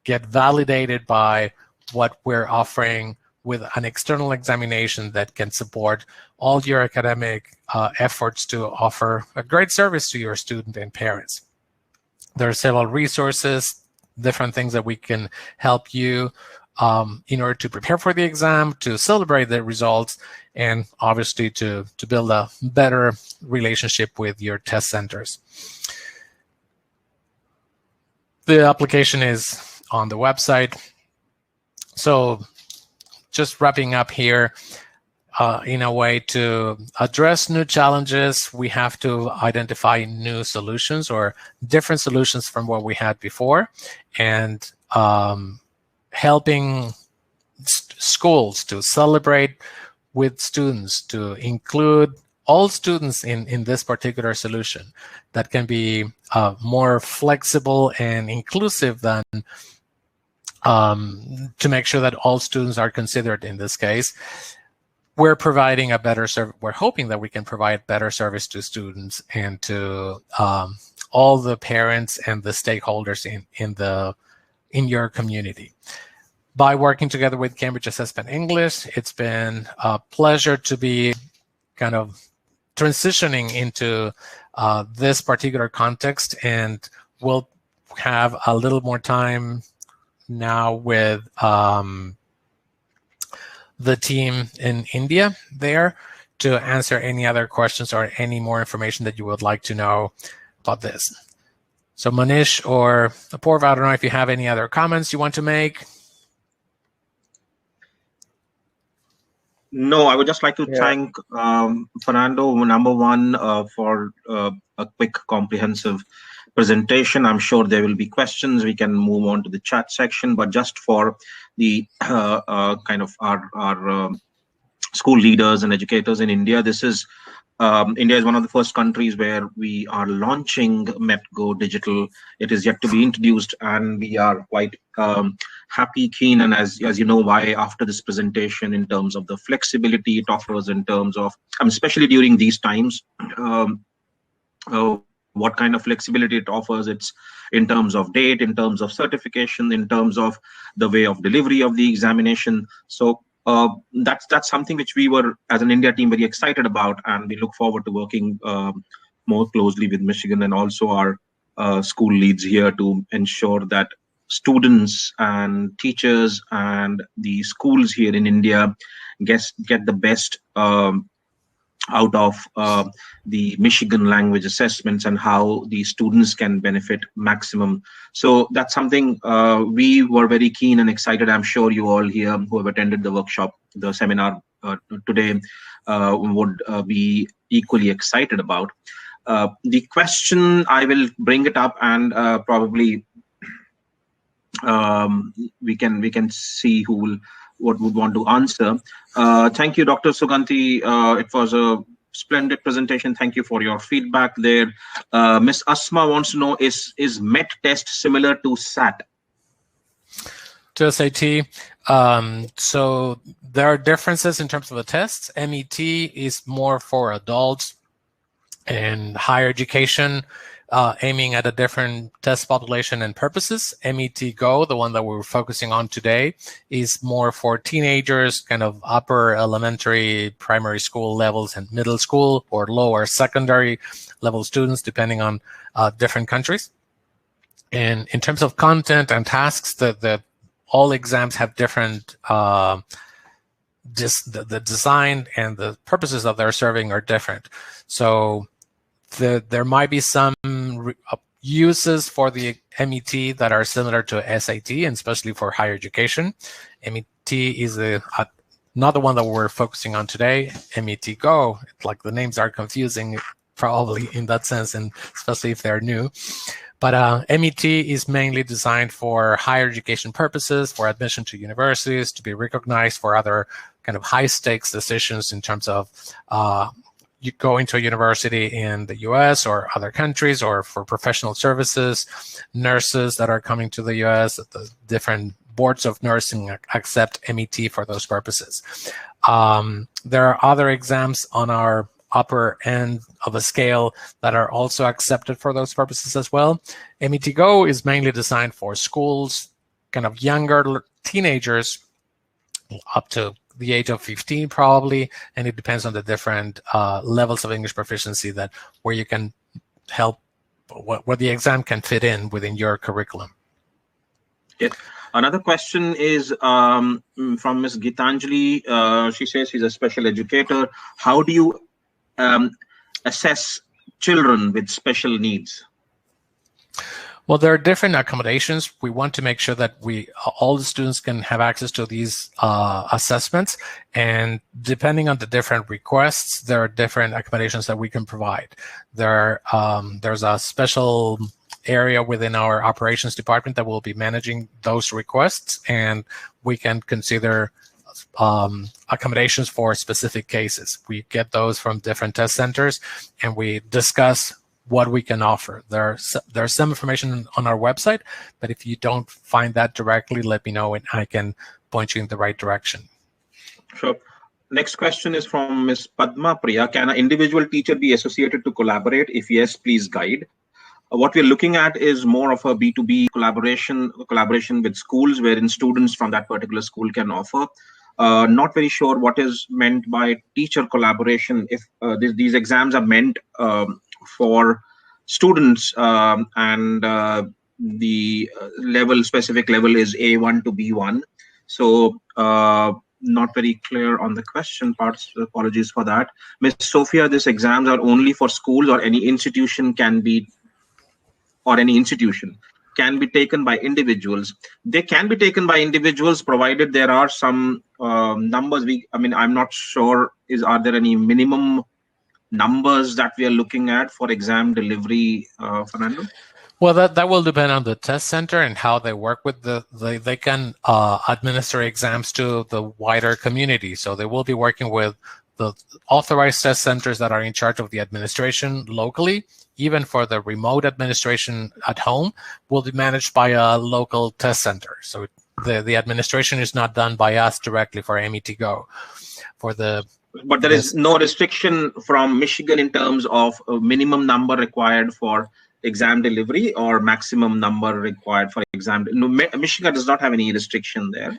get validated by what we're offering with an external examination that can support all your academic efforts to offer a great service to your student and parents. There are several resources, different things that we can help you in order to prepare for the exam, to celebrate the results, and obviously to build a better relationship with your test centers. The application is on the website. So just wrapping up here, in a way to address new challenges, we have to identify new solutions or different solutions from what we had before, and helping schools to celebrate with students, to include all students in this particular solution that can be more flexible and inclusive than to make sure that all students are considered in this case. We're providing a better service. We're hoping that we can provide better service to students and to all the parents and the stakeholders in your community. By working together with Cambridge Assessment English, it's been a pleasure to be kind of transitioning into this particular context, and we'll have a little more time now with the team in India there to answer any other questions or any more information that you would like to know about this. So Manish or Apoorv, I don't know if you have any other comments you want to make. No, I would just like to thank Fernando, number one, for a quick, comprehensive presentation. I'm sure there will be questions. We can move on to the chat section, but just for the kind of our school leaders and educators in India, this is India is one of the first countries where we are launching METGO Digital. It is yet to be introduced, and we are quite happy, keen, and as you know why after this presentation, in terms of the flexibility it offers, in terms of especially during these times what kind of flexibility it offers. It's in terms of date, in terms of certification, in terms of the way of delivery of the examination. So that's something which we were, as an India team, very excited about, and we look forward to working more closely with Michigan and also our school leads here to ensure that students and teachers and the schools here in India get the best out of the Michigan language assessments and how the students can benefit maximum. So that's something we were very keen and excited. I'm sure you all here who have attended the workshop, the seminar today would be equally excited about. The question, I will bring it up, and probably we can see what would want to answer. Thank you, Dr. Suganti. It was a splendid presentation. Thank you for your feedback there. Miss Asma wants to know, is MET test similar to SAT? To SAT, so there are differences in terms of the tests. MET is more for adults and higher education, aiming at a different test population and purposes. METGO, the one that we're focusing on today, is more for teenagers, kind of upper elementary, primary school levels and middle school or lower secondary level students, depending on different countries. And in terms of content and tasks, all exams have different, the design and the purposes that they're serving are different. So there might be some uses for the MET that are similar to SAT, and especially for higher education. MET is not the one that we're focusing on today. METGO, like the names are confusing probably in that sense, and especially if they're new. But MET is mainly designed for higher education purposes, for admission to universities, to be recognized for other kind of high stakes decisions in terms of you go into a university in the US or other countries, or for professional services, nurses that are coming to the US, the different boards of nursing accept MET for those purposes. There are other exams on our upper end of a scale that are also accepted for those purposes as well. METGO is mainly designed for schools, kind of younger teenagers up to the age of 15 probably, and it depends on the different levels of English proficiency where you can help, where the exam can fit in within your curriculum. Yeah. Another question is from Ms. Gitanjali. She says she's a special educator. How do you assess children with special needs? Well, there are different accommodations. We want to make sure that all the students can have access to these assessments, and depending on the different requests, there are different accommodations that we can provide. There's a special area within our operations department that will be managing those requests, and we can consider accommodations for specific cases. We get those from different test centers, and we discuss what we can offer. There's some information on our website, but if you don't find that directly, let me know and I can point you in the right direction. Sure. Next question is from Ms. Padma Priya. Can an individual teacher be associated to collaborate? If yes, please guide. What we're looking at is more of a B2B collaboration with schools, wherein students from that particular school can offer. Not very sure what is meant by teacher collaboration. If these exams are meant for students, and the specific level is A1 to B1. So not very clear on the question parts. Apologies for that. Ms. Sophia, these exams are only for schools, or any institution can be taken by individuals. They can be taken by individuals, provided there are some numbers. I'm not sure, are there any minimum numbers that we are looking at for exam delivery, Fernando? Well, that will depend on the test center and how they work with they can administer exams to the wider community. So they will be working with the authorized test centers that are in charge of the administration locally. Even for the remote administration at home, will be managed by a local test center. So the administration is not done by us directly for METGO. For the But there is no restriction from Michigan in terms of a minimum number required for exam delivery or maximum number required for exam. No, Michigan does not have any restriction there.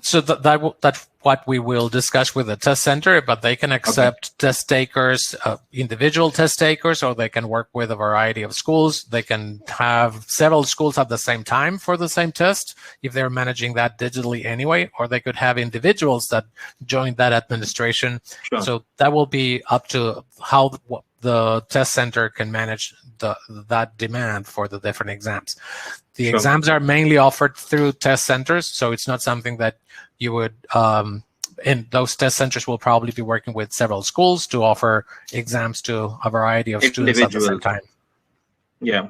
So that's what we will discuss with the test center, but they can accept test takers, individual test takers, or they can work with a variety of schools. They can have several schools at the same time for the same test if they're managing that digitally anyway, or they could have individuals that join that administration. Sure. So that will be up to how the test center can manage that demand for the different exams. The exams are mainly offered through test centers, so it's not something that you would, and those test centers will probably be working with several schools to offer exams to a variety of students at the same time. Yeah,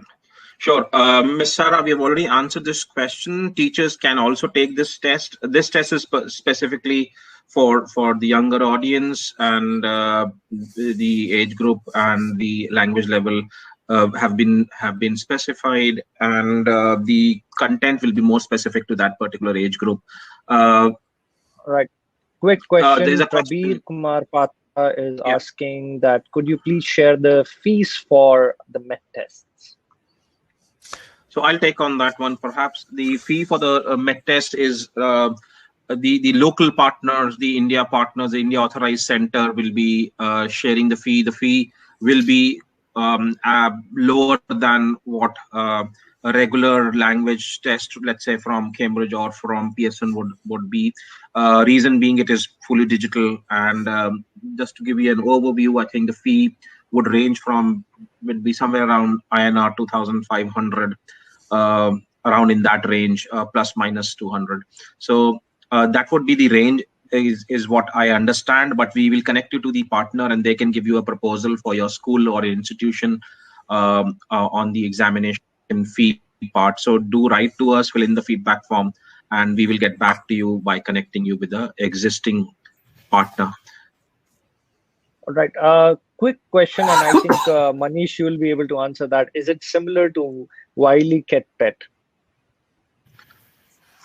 sure. Ms. Sarah, we have already answered this question. Teachers can also take this test. This test is specifically for the younger audience, and the age group and the language level have been specified, and the content will be more specific to that particular age group. Right. Quick question. There is a Prabir Kumar Patra is asking that could you please share the fees for the MET tests? So I'll take on that one. Perhaps the fee for the MET test is the local partners, the India partners, the India Authorized Center will be sharing the fee. The fee will be lower than what a regular language test, let's say from Cambridge or from Pearson would be. Reason being, it is fully digital, and just to give you an overview, I think the fee would range would be somewhere around INR 2,500, around in that range, plus minus 200. So that would be the range. Is what I understand, but we will connect you to the partner and they can give you a proposal for your school or institution on the examination fee part. So do write to us, fill in the feedback form, and we will get back to you by connecting you with the existing partner. All right. Quick question, and I think Manish, you will be able to answer that. Is it similar to Wiley KET-PET?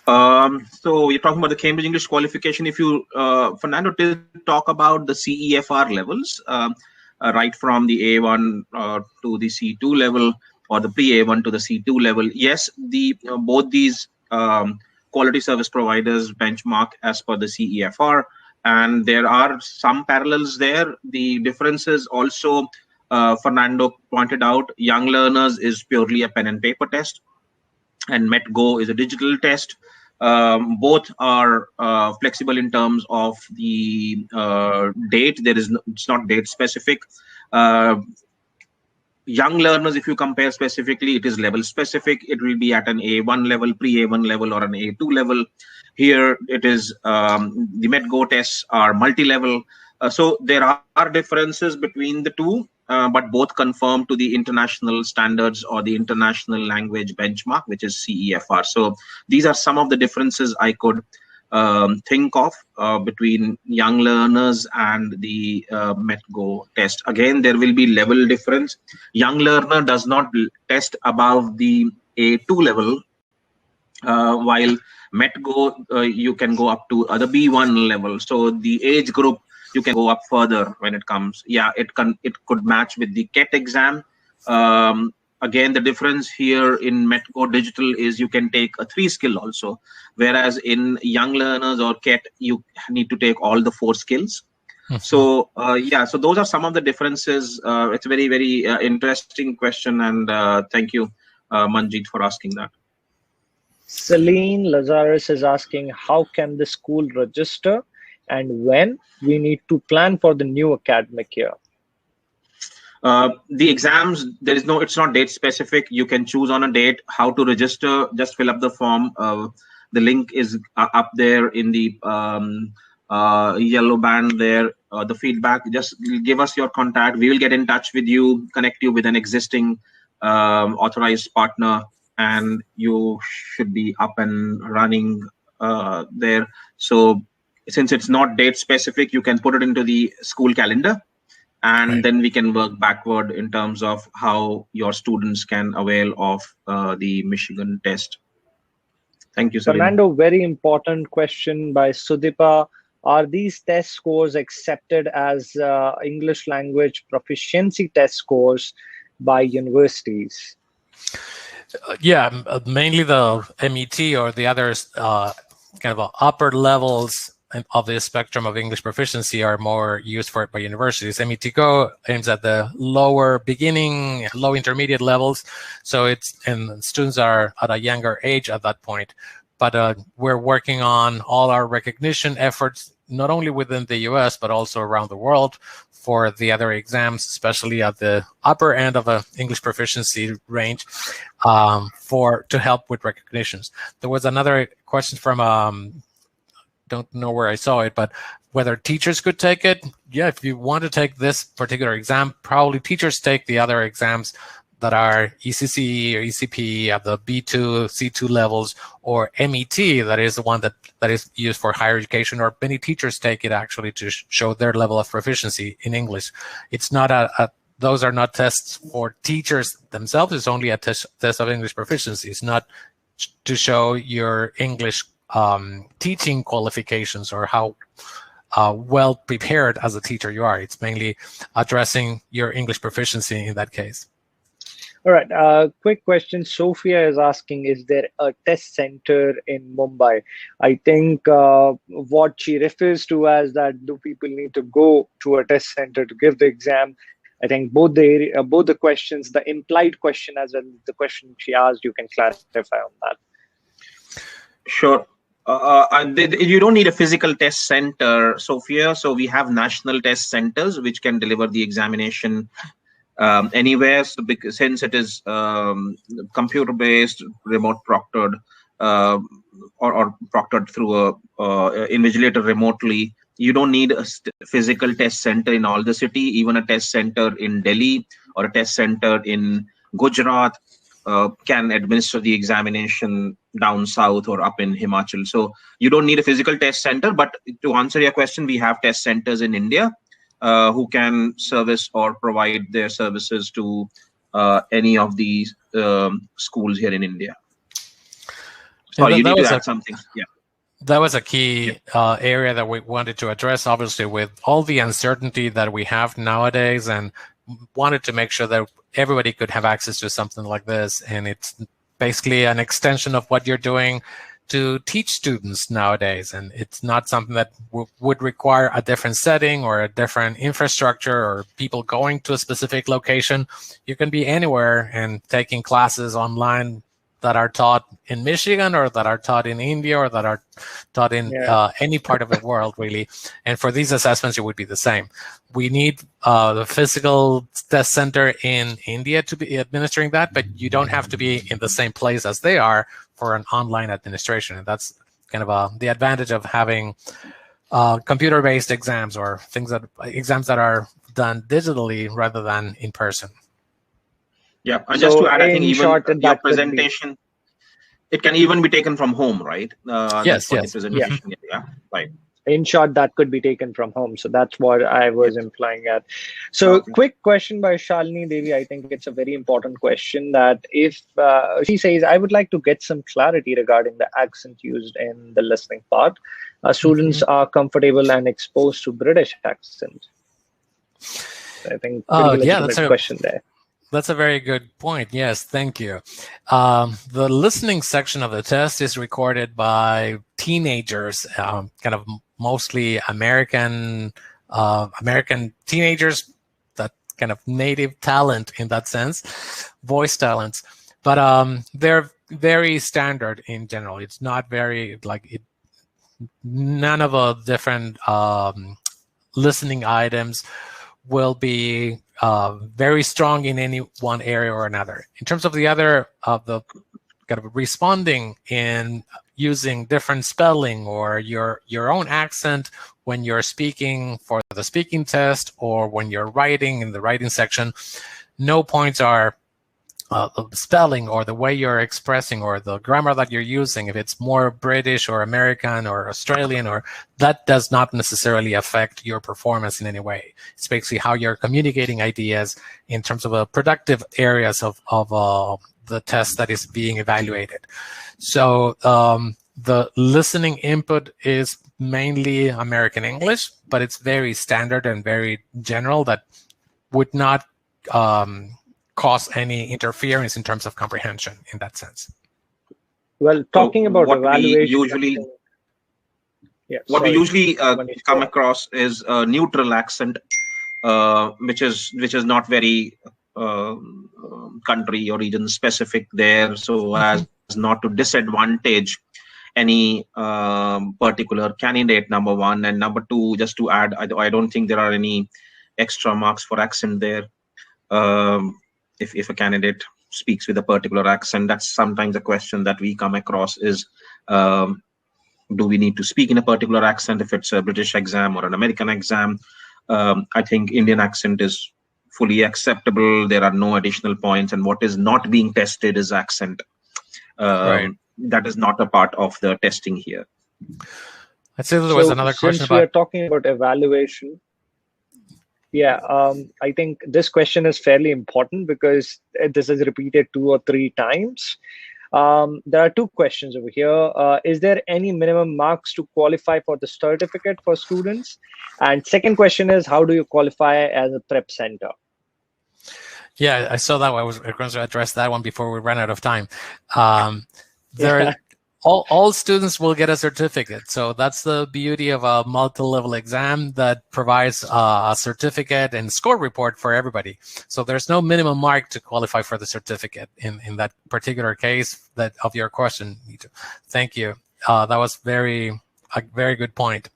So you're talking about the Cambridge English qualification. If you, Fernando, did talk about the CEFR levels, right from the A1 to the C2 level, or the pre-A1 to the C2 level. Yes, both these quality service providers benchmark as per the CEFR, and there are some parallels there. The differences also, Fernando pointed out, young learners is purely a pen and paper test, and METGO is a digital test. Both are flexible in terms of the date. It's not date specific. Young learners, if you compare specifically, it is level specific. It will be at an A1 level, pre-A1 level, or an A2 level. Here it is, the METGO tests are multi-level. So there are differences between the two, but both conform to the international standards or the international language benchmark, which is CEFR. So these are some of the differences I could think of between young learners and the METGO test. Again, there will be level difference. Young learner does not test above the A2 level, while METGO, you can go up to the B1 level. So the age group, you can go up further when it comes. Yeah, it could match with the KET exam. Again, the difference here in METGO Digital is you can take a 3 skill also, whereas in young learners or KET, you need to take all the 4 skills. So yeah, so those are some of the differences. It's a very, very interesting question, and thank you, Manjeet, for asking that. Celine Lazarus is asking, how can the school register and when we need to plan for the new academic year? The exams, it's not date specific. You can choose on a date. How to register, just fill up the form. The link is up there in the yellow band there. The feedback, just give us your contact. We will get in touch with you, connect you with an existing authorized partner, and you should be up and running there. So since it's not date specific, you can put it into the school calendar, and then we can work backward in terms of how your students can avail of the Michigan test. Thank you, Salim. Fernando, very important question by Sudipa. Are these test scores accepted as English language proficiency test scores by universities? Yeah, mainly the MET or the others, kind of upper levels of the spectrum of English proficiency are more used for it by universities. METGO aims at the lower beginning, low intermediate levels, and students are at a younger age at that point. But we're working on all our recognition efforts, not only within the US, but also around the world for the other exams, especially at the upper end of a English proficiency range, to help with recognitions. There was another question from, don't know where I saw it, but whether teachers could take it. Yeah, if you want to take this particular exam, probably teachers take the other exams that are ECC or ECP at the B2, C2 levels, or MET, that is the one that is used for higher education, or many teachers take it actually to show their level of proficiency in English. It's not those are not tests for teachers themselves. It's only a test of English proficiency. It's not to show your English teaching qualifications or how well prepared as a teacher you are. It's mainly addressing your English proficiency in that case. All right. Quick question. Sophia is asking, is there a test center in Mumbai? I think what she refers to as that do people need to go to a test center to give the exam? I think both the questions, the implied question as well as the question she asked, you can clarify on that. Sure. You don't need a physical test center, Sophia. So we have national test centers which can deliver the examination anywhere. So since it is computer-based, remote proctored, or proctored through a invigilator remotely, you don't need a physical test center in all the city. Even a test center in Delhi or a test center in Gujarat can administer the examination down south or up in Himachal. So you don't need a physical test center. But to answer your question, we have test centers in India who can service or provide their services to any of these schools here in India. Sorry, you need to add something. Yeah. That was a key area that we wanted to address, obviously, with all the uncertainty that we have nowadays, and wanted to make sure that everybody could have access to something like this. And it's basically an extension of what you're doing to teach students nowadays. And it's not something that would require a different setting or a different infrastructure or people going to a specific location. You can be anywhere and taking classes online that are taught in Michigan or that are taught in India or that are taught in any part of the world, really. And for these assessments, it would be the same. We need the physical test center in India to be administering that, but you don't have to be in the same place as they are for an online administration. And that's kind of the advantage of having computer-based exams or exams that are done digitally rather than in person. Yeah, and just to add, I think even your presentation, it can even be taken from home, right? Yes. Yeah, right. In short, that could be taken from home. So that's what I was implying at. So quick question by Shalini Devi. I think it's a very important question that if she says, I would like to get some clarity regarding the accent used in the listening part. Students are comfortable and exposed to British accent. So I think that's a question there. That's a very good point. Yes, thank you. The listening section of the test is recorded by teenagers, kind of mostly American teenagers, that kind of native talent in that sense, voice talents. But they're very standard in general. It's not very none of the different listening items will be very strong in any one area or another. In terms of the other the kind of responding in using different spelling or your own accent when you're speaking for the speaking test or when you're writing in the writing section, no points are the spelling or the way you're expressing or the grammar that you're using. If it's more British or American or Australian, or that does not necessarily affect your performance in any way. It's basically how you're communicating ideas in terms of productive areas of the test that is being evaluated. So the listening input is mainly American English, but it's very standard and very general that would not cause any interference in terms of comprehension in that sense. Well, talking about what evaluation, we usually Manish, come across is a neutral accent, which is not very country or region specific there, so as not to disadvantage any particular candidate, number one, and number two, just to add, I don't think there are any extra marks for accent there. If a candidate speaks with a particular accent, that's sometimes a question that we come across is, do we need to speak in a particular accent if it's a British exam or an American exam? I think Indian accent is fully acceptable. There are no additional points, and what is not being tested is accent. Right. That is not a part of the testing here. I'd say there was another question since we are talking about evaluation, I think this question is fairly important because this is repeated 2 or 3 times. There are 2 questions over here. Is there any minimum marks to qualify for the certificate for students? And second question is, how do you qualify as a prep center? Yeah, I saw that. I was going to address that one before we ran out of time. All students will get a certificate. So that's the beauty of a multi-level exam that provides a certificate and score report for everybody. So there's no minimum mark to qualify for the certificate in that particular case of your question. Thank you. That was a very good point.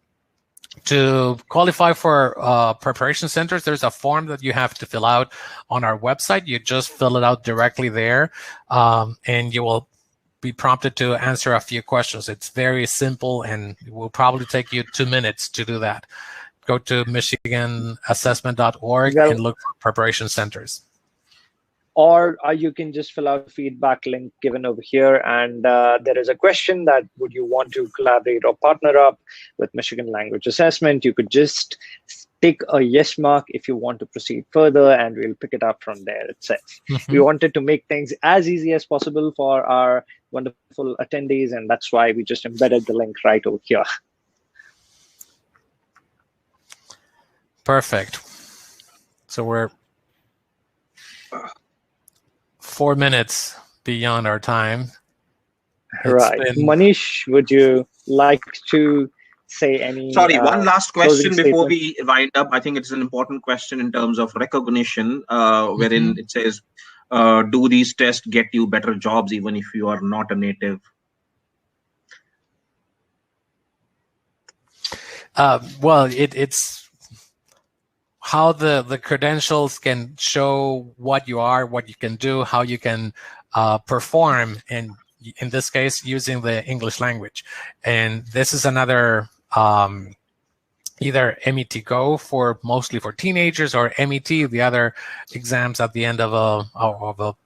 To qualify for preparation centers, there's a form that you have to fill out on our website. You just fill it out directly there, and you will be prompted to answer a few questions. It's very simple, and it will probably take you 2 minutes to do that. Go to michiganassessment.org and look for preparation centers. Or you can just fill out the feedback link given over here. And there is a question that would you want to collaborate or partner up with Michigan Language Assessment? You could just take a yes mark if you want to proceed further, and we'll pick it up from there itself. We wanted to make things as easy as possible for our wonderful attendees, and that's why we just embedded the link right over here. Perfect. So we're 4 minutes beyond our time. Right. Manish, would you like to say any... Sorry, one last question before we wind up. I think it's an important question in terms of recognition, wherein it says, do these tests get you better jobs even if you are not a native? Well, it's how the credentials can show what you are, what you can do, how you can perform, and in this case, using the English language. And this is another either METGO mostly for teenagers, or MET, the other exams at the end of a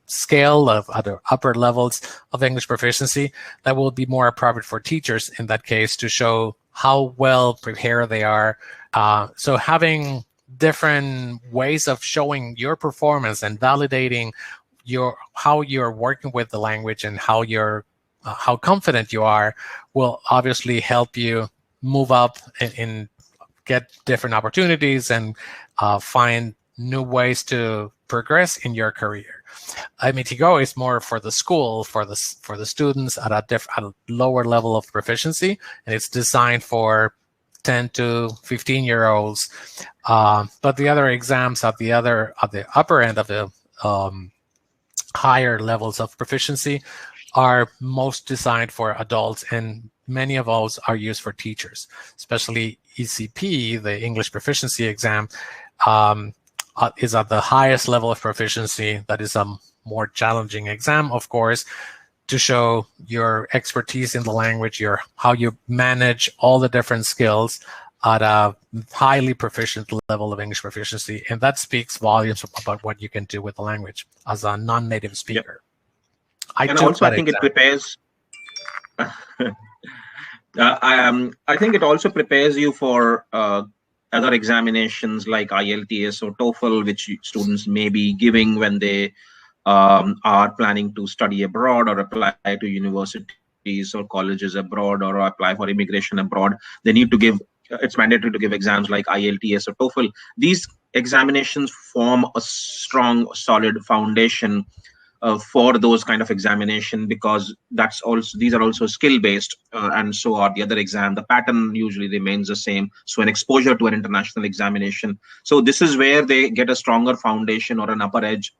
scale of other upper levels of English proficiency that will be more appropriate for teachers in that case to show how well prepared they are. So having different ways of showing your performance and validating how you're working with the language and how confident you are will obviously help you move up and get different opportunities and find new ways to progress in your career. METGO is more for the school, for the students at a lower level of proficiency, and it's designed for 10 to 15-year-olds. But the other exams at the upper end of the higher levels of proficiency are most designed for adults, and many of those are used for teachers, especially ECP, the English proficiency exam, is at the highest level of proficiency. That is a more challenging exam, of course, to show your expertise in the language, how you manage all the different skills at a highly proficient level of English proficiency. And that speaks volumes about what you can do with the language as a non-native speaker. Yep. I think it prepares... I think it also prepares you for other examinations like IELTS or TOEFL, which students may be giving when they are planning to study abroad or apply to university universities or colleges abroad or apply for immigration abroad, they need to give, it's mandatory to give exams like IELTS or TOEFL. These examinations form a strong, solid foundation for those kind of examination, because that's also, these are also skill based, and so are the other exam. The pattern usually remains the same, so an exposure to an international examination. So this is where they get a stronger foundation or an upper edge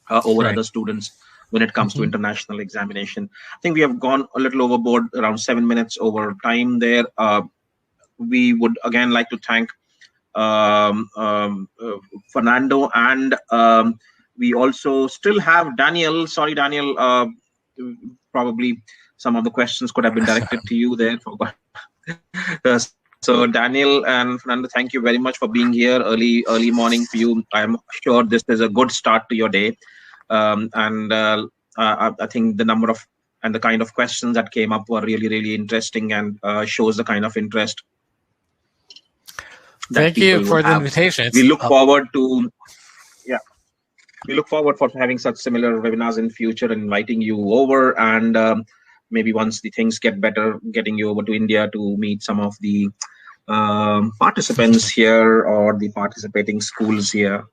over Right. other students when it comes to international examination. I think we have gone a little overboard, around 7 minutes over time there. We would again like to thank Fernando, and we also still have Daniel. Sorry, Daniel, probably some of the questions could have been directed to you there. So Daniel and Fernando, thank you very much for being here early morning for you. I'm sure this is a good start to your day, and I think the number of and the kind of questions that came up were really interesting, and shows the kind of interest that Thank people you for would the have. invitation. We look forward to, we look forward for having such similar webinars in future and inviting you over, and maybe once the things get better, getting you over to India to meet some of the participants here or the participating schools here.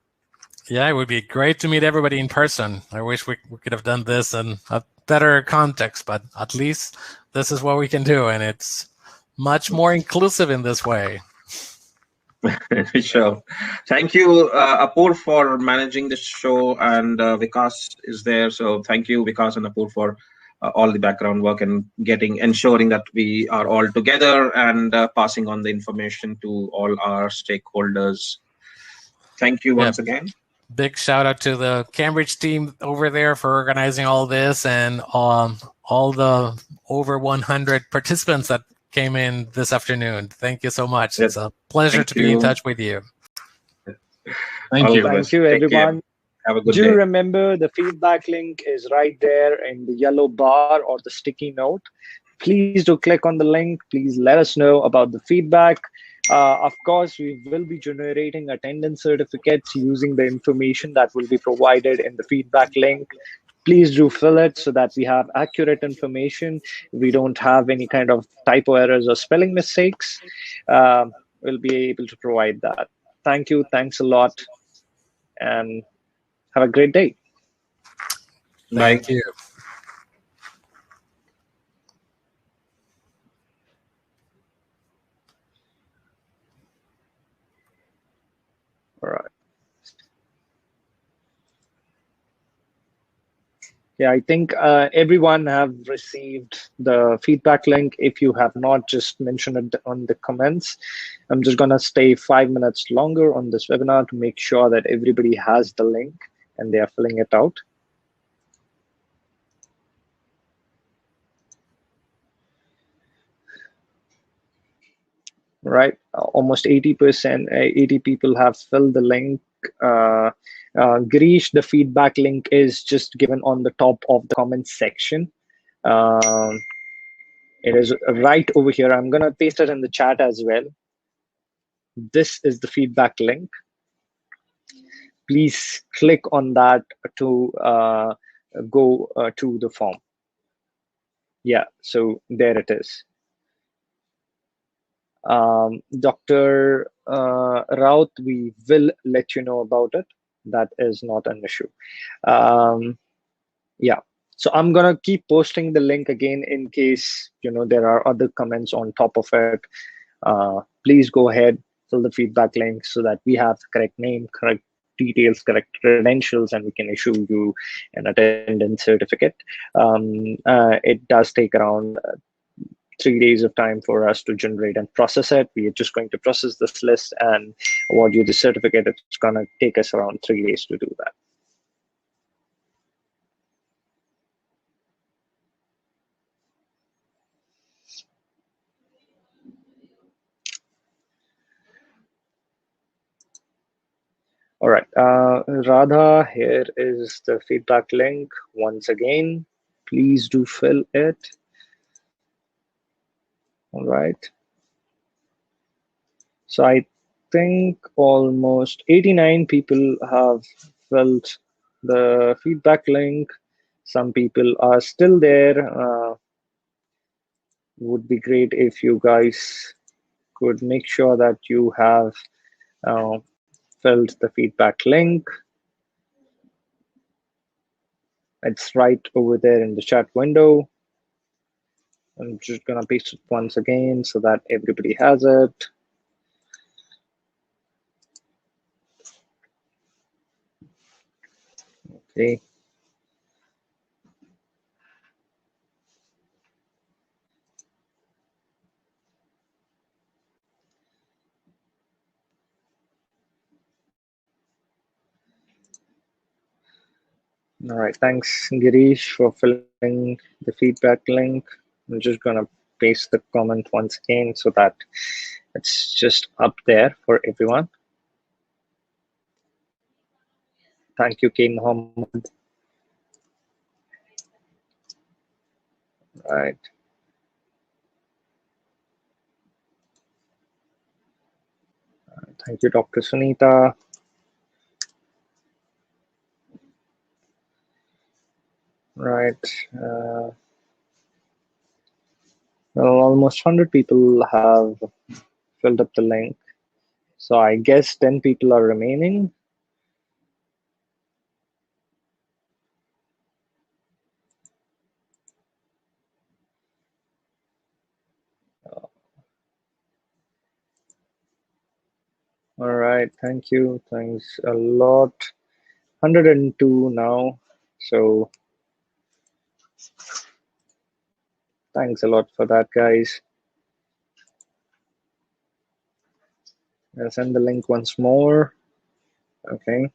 Yeah, it would be great to meet everybody in person. I wish we could have done this in a better context, but at least this is what we can do, and it's much more inclusive in this way. Sure. Thank you, Apoorv, for managing the show, and Vikas is there. So thank you, Vikas and Apoorv, for all the background work and ensuring that we are all together and passing on the information to all our stakeholders. Thank you once again. Big shout out to the Cambridge team over there for organizing all this, and all the over 100 participants that came in this afternoon. Thank you so much. It's a pleasure to be in touch with you. Thank you. Thank you, everyone. Have a good Do day. remember the feedback link is right there in the yellow bar or the sticky note. Please do click on the link. Please let us know about the feedback. Of course, we will be generating attendance certificates using the information that will be provided in the feedback link. Please do fill it so that we have accurate information. We don't have any kind of typo errors or spelling mistakes. We'll be able to provide that. Thank you. Thanks a lot. And have a great day. Thank Bye. you. All right. Yeah, I think everyone have received the feedback link. If you have not, just mention it on the comments. I'm just going to stay 5 minutes longer on this webinar to make sure that everybody has the link and they are filling it out. Right, almost 80%, 80 people have filled the link. Girish, the feedback link is just given on the top of the comments section. It is right over here. I'm going to paste it in the chat as well. This is the feedback link. Please click on that to go to the form. Yeah, so there it is. Dr. Raut, we will let you know about it. That is not an issue. Yeah, so I'm gonna keep posting the link again in case there are other comments on top of it. Please go ahead, fill the feedback link so that we have the correct name, correct details, correct credentials, and we can issue you an attendance certificate. It does take around 3 days of time for us to generate and process it. We are just going to process this list and award you the certificate. It's going to take us around 3 days to do that. All right, Radha, here is the feedback link. Once again, please do fill it. All right. So I think almost 89 people have filled the feedback link. Some people are still there. would be great if you guys could make sure that you have uh, filled the feedback link. It's right over there in the chat window. I'm just gonna paste it once again so that everybody has it. Okay. All right, thanks Girish for filling the feedback link. I'm just gonna paste the comment once again so that it's just up there for everyone. Thank you, K. Mohammed. Right. Thank you, Dr. Sunita. Right. Well, almost 100 people have filled up the link. So I guess 10 people are remaining. All right, thank you. Thanks a lot. 102 now. So thanks a lot for that, guys. I'll send the link once more. Okay.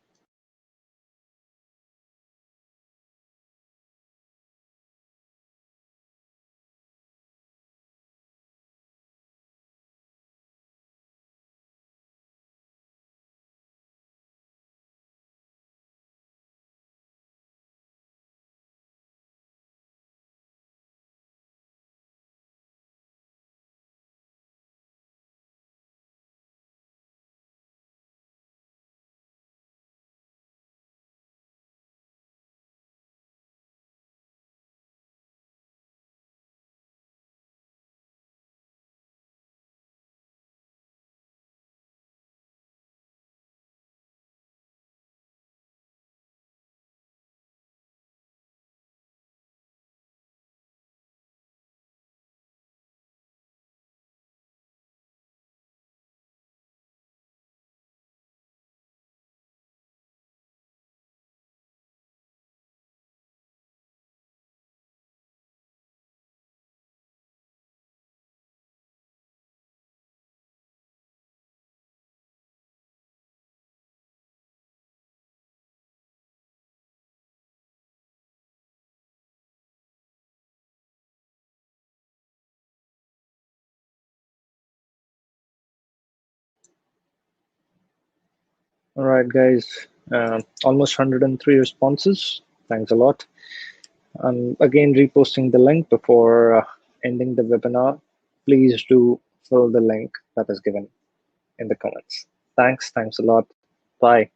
All right, guys. Almost 103 responses. Thanks a lot. I'm again reposting the link before ending the webinar. Please do fill the link that is given in the comments. Thanks a lot. Bye.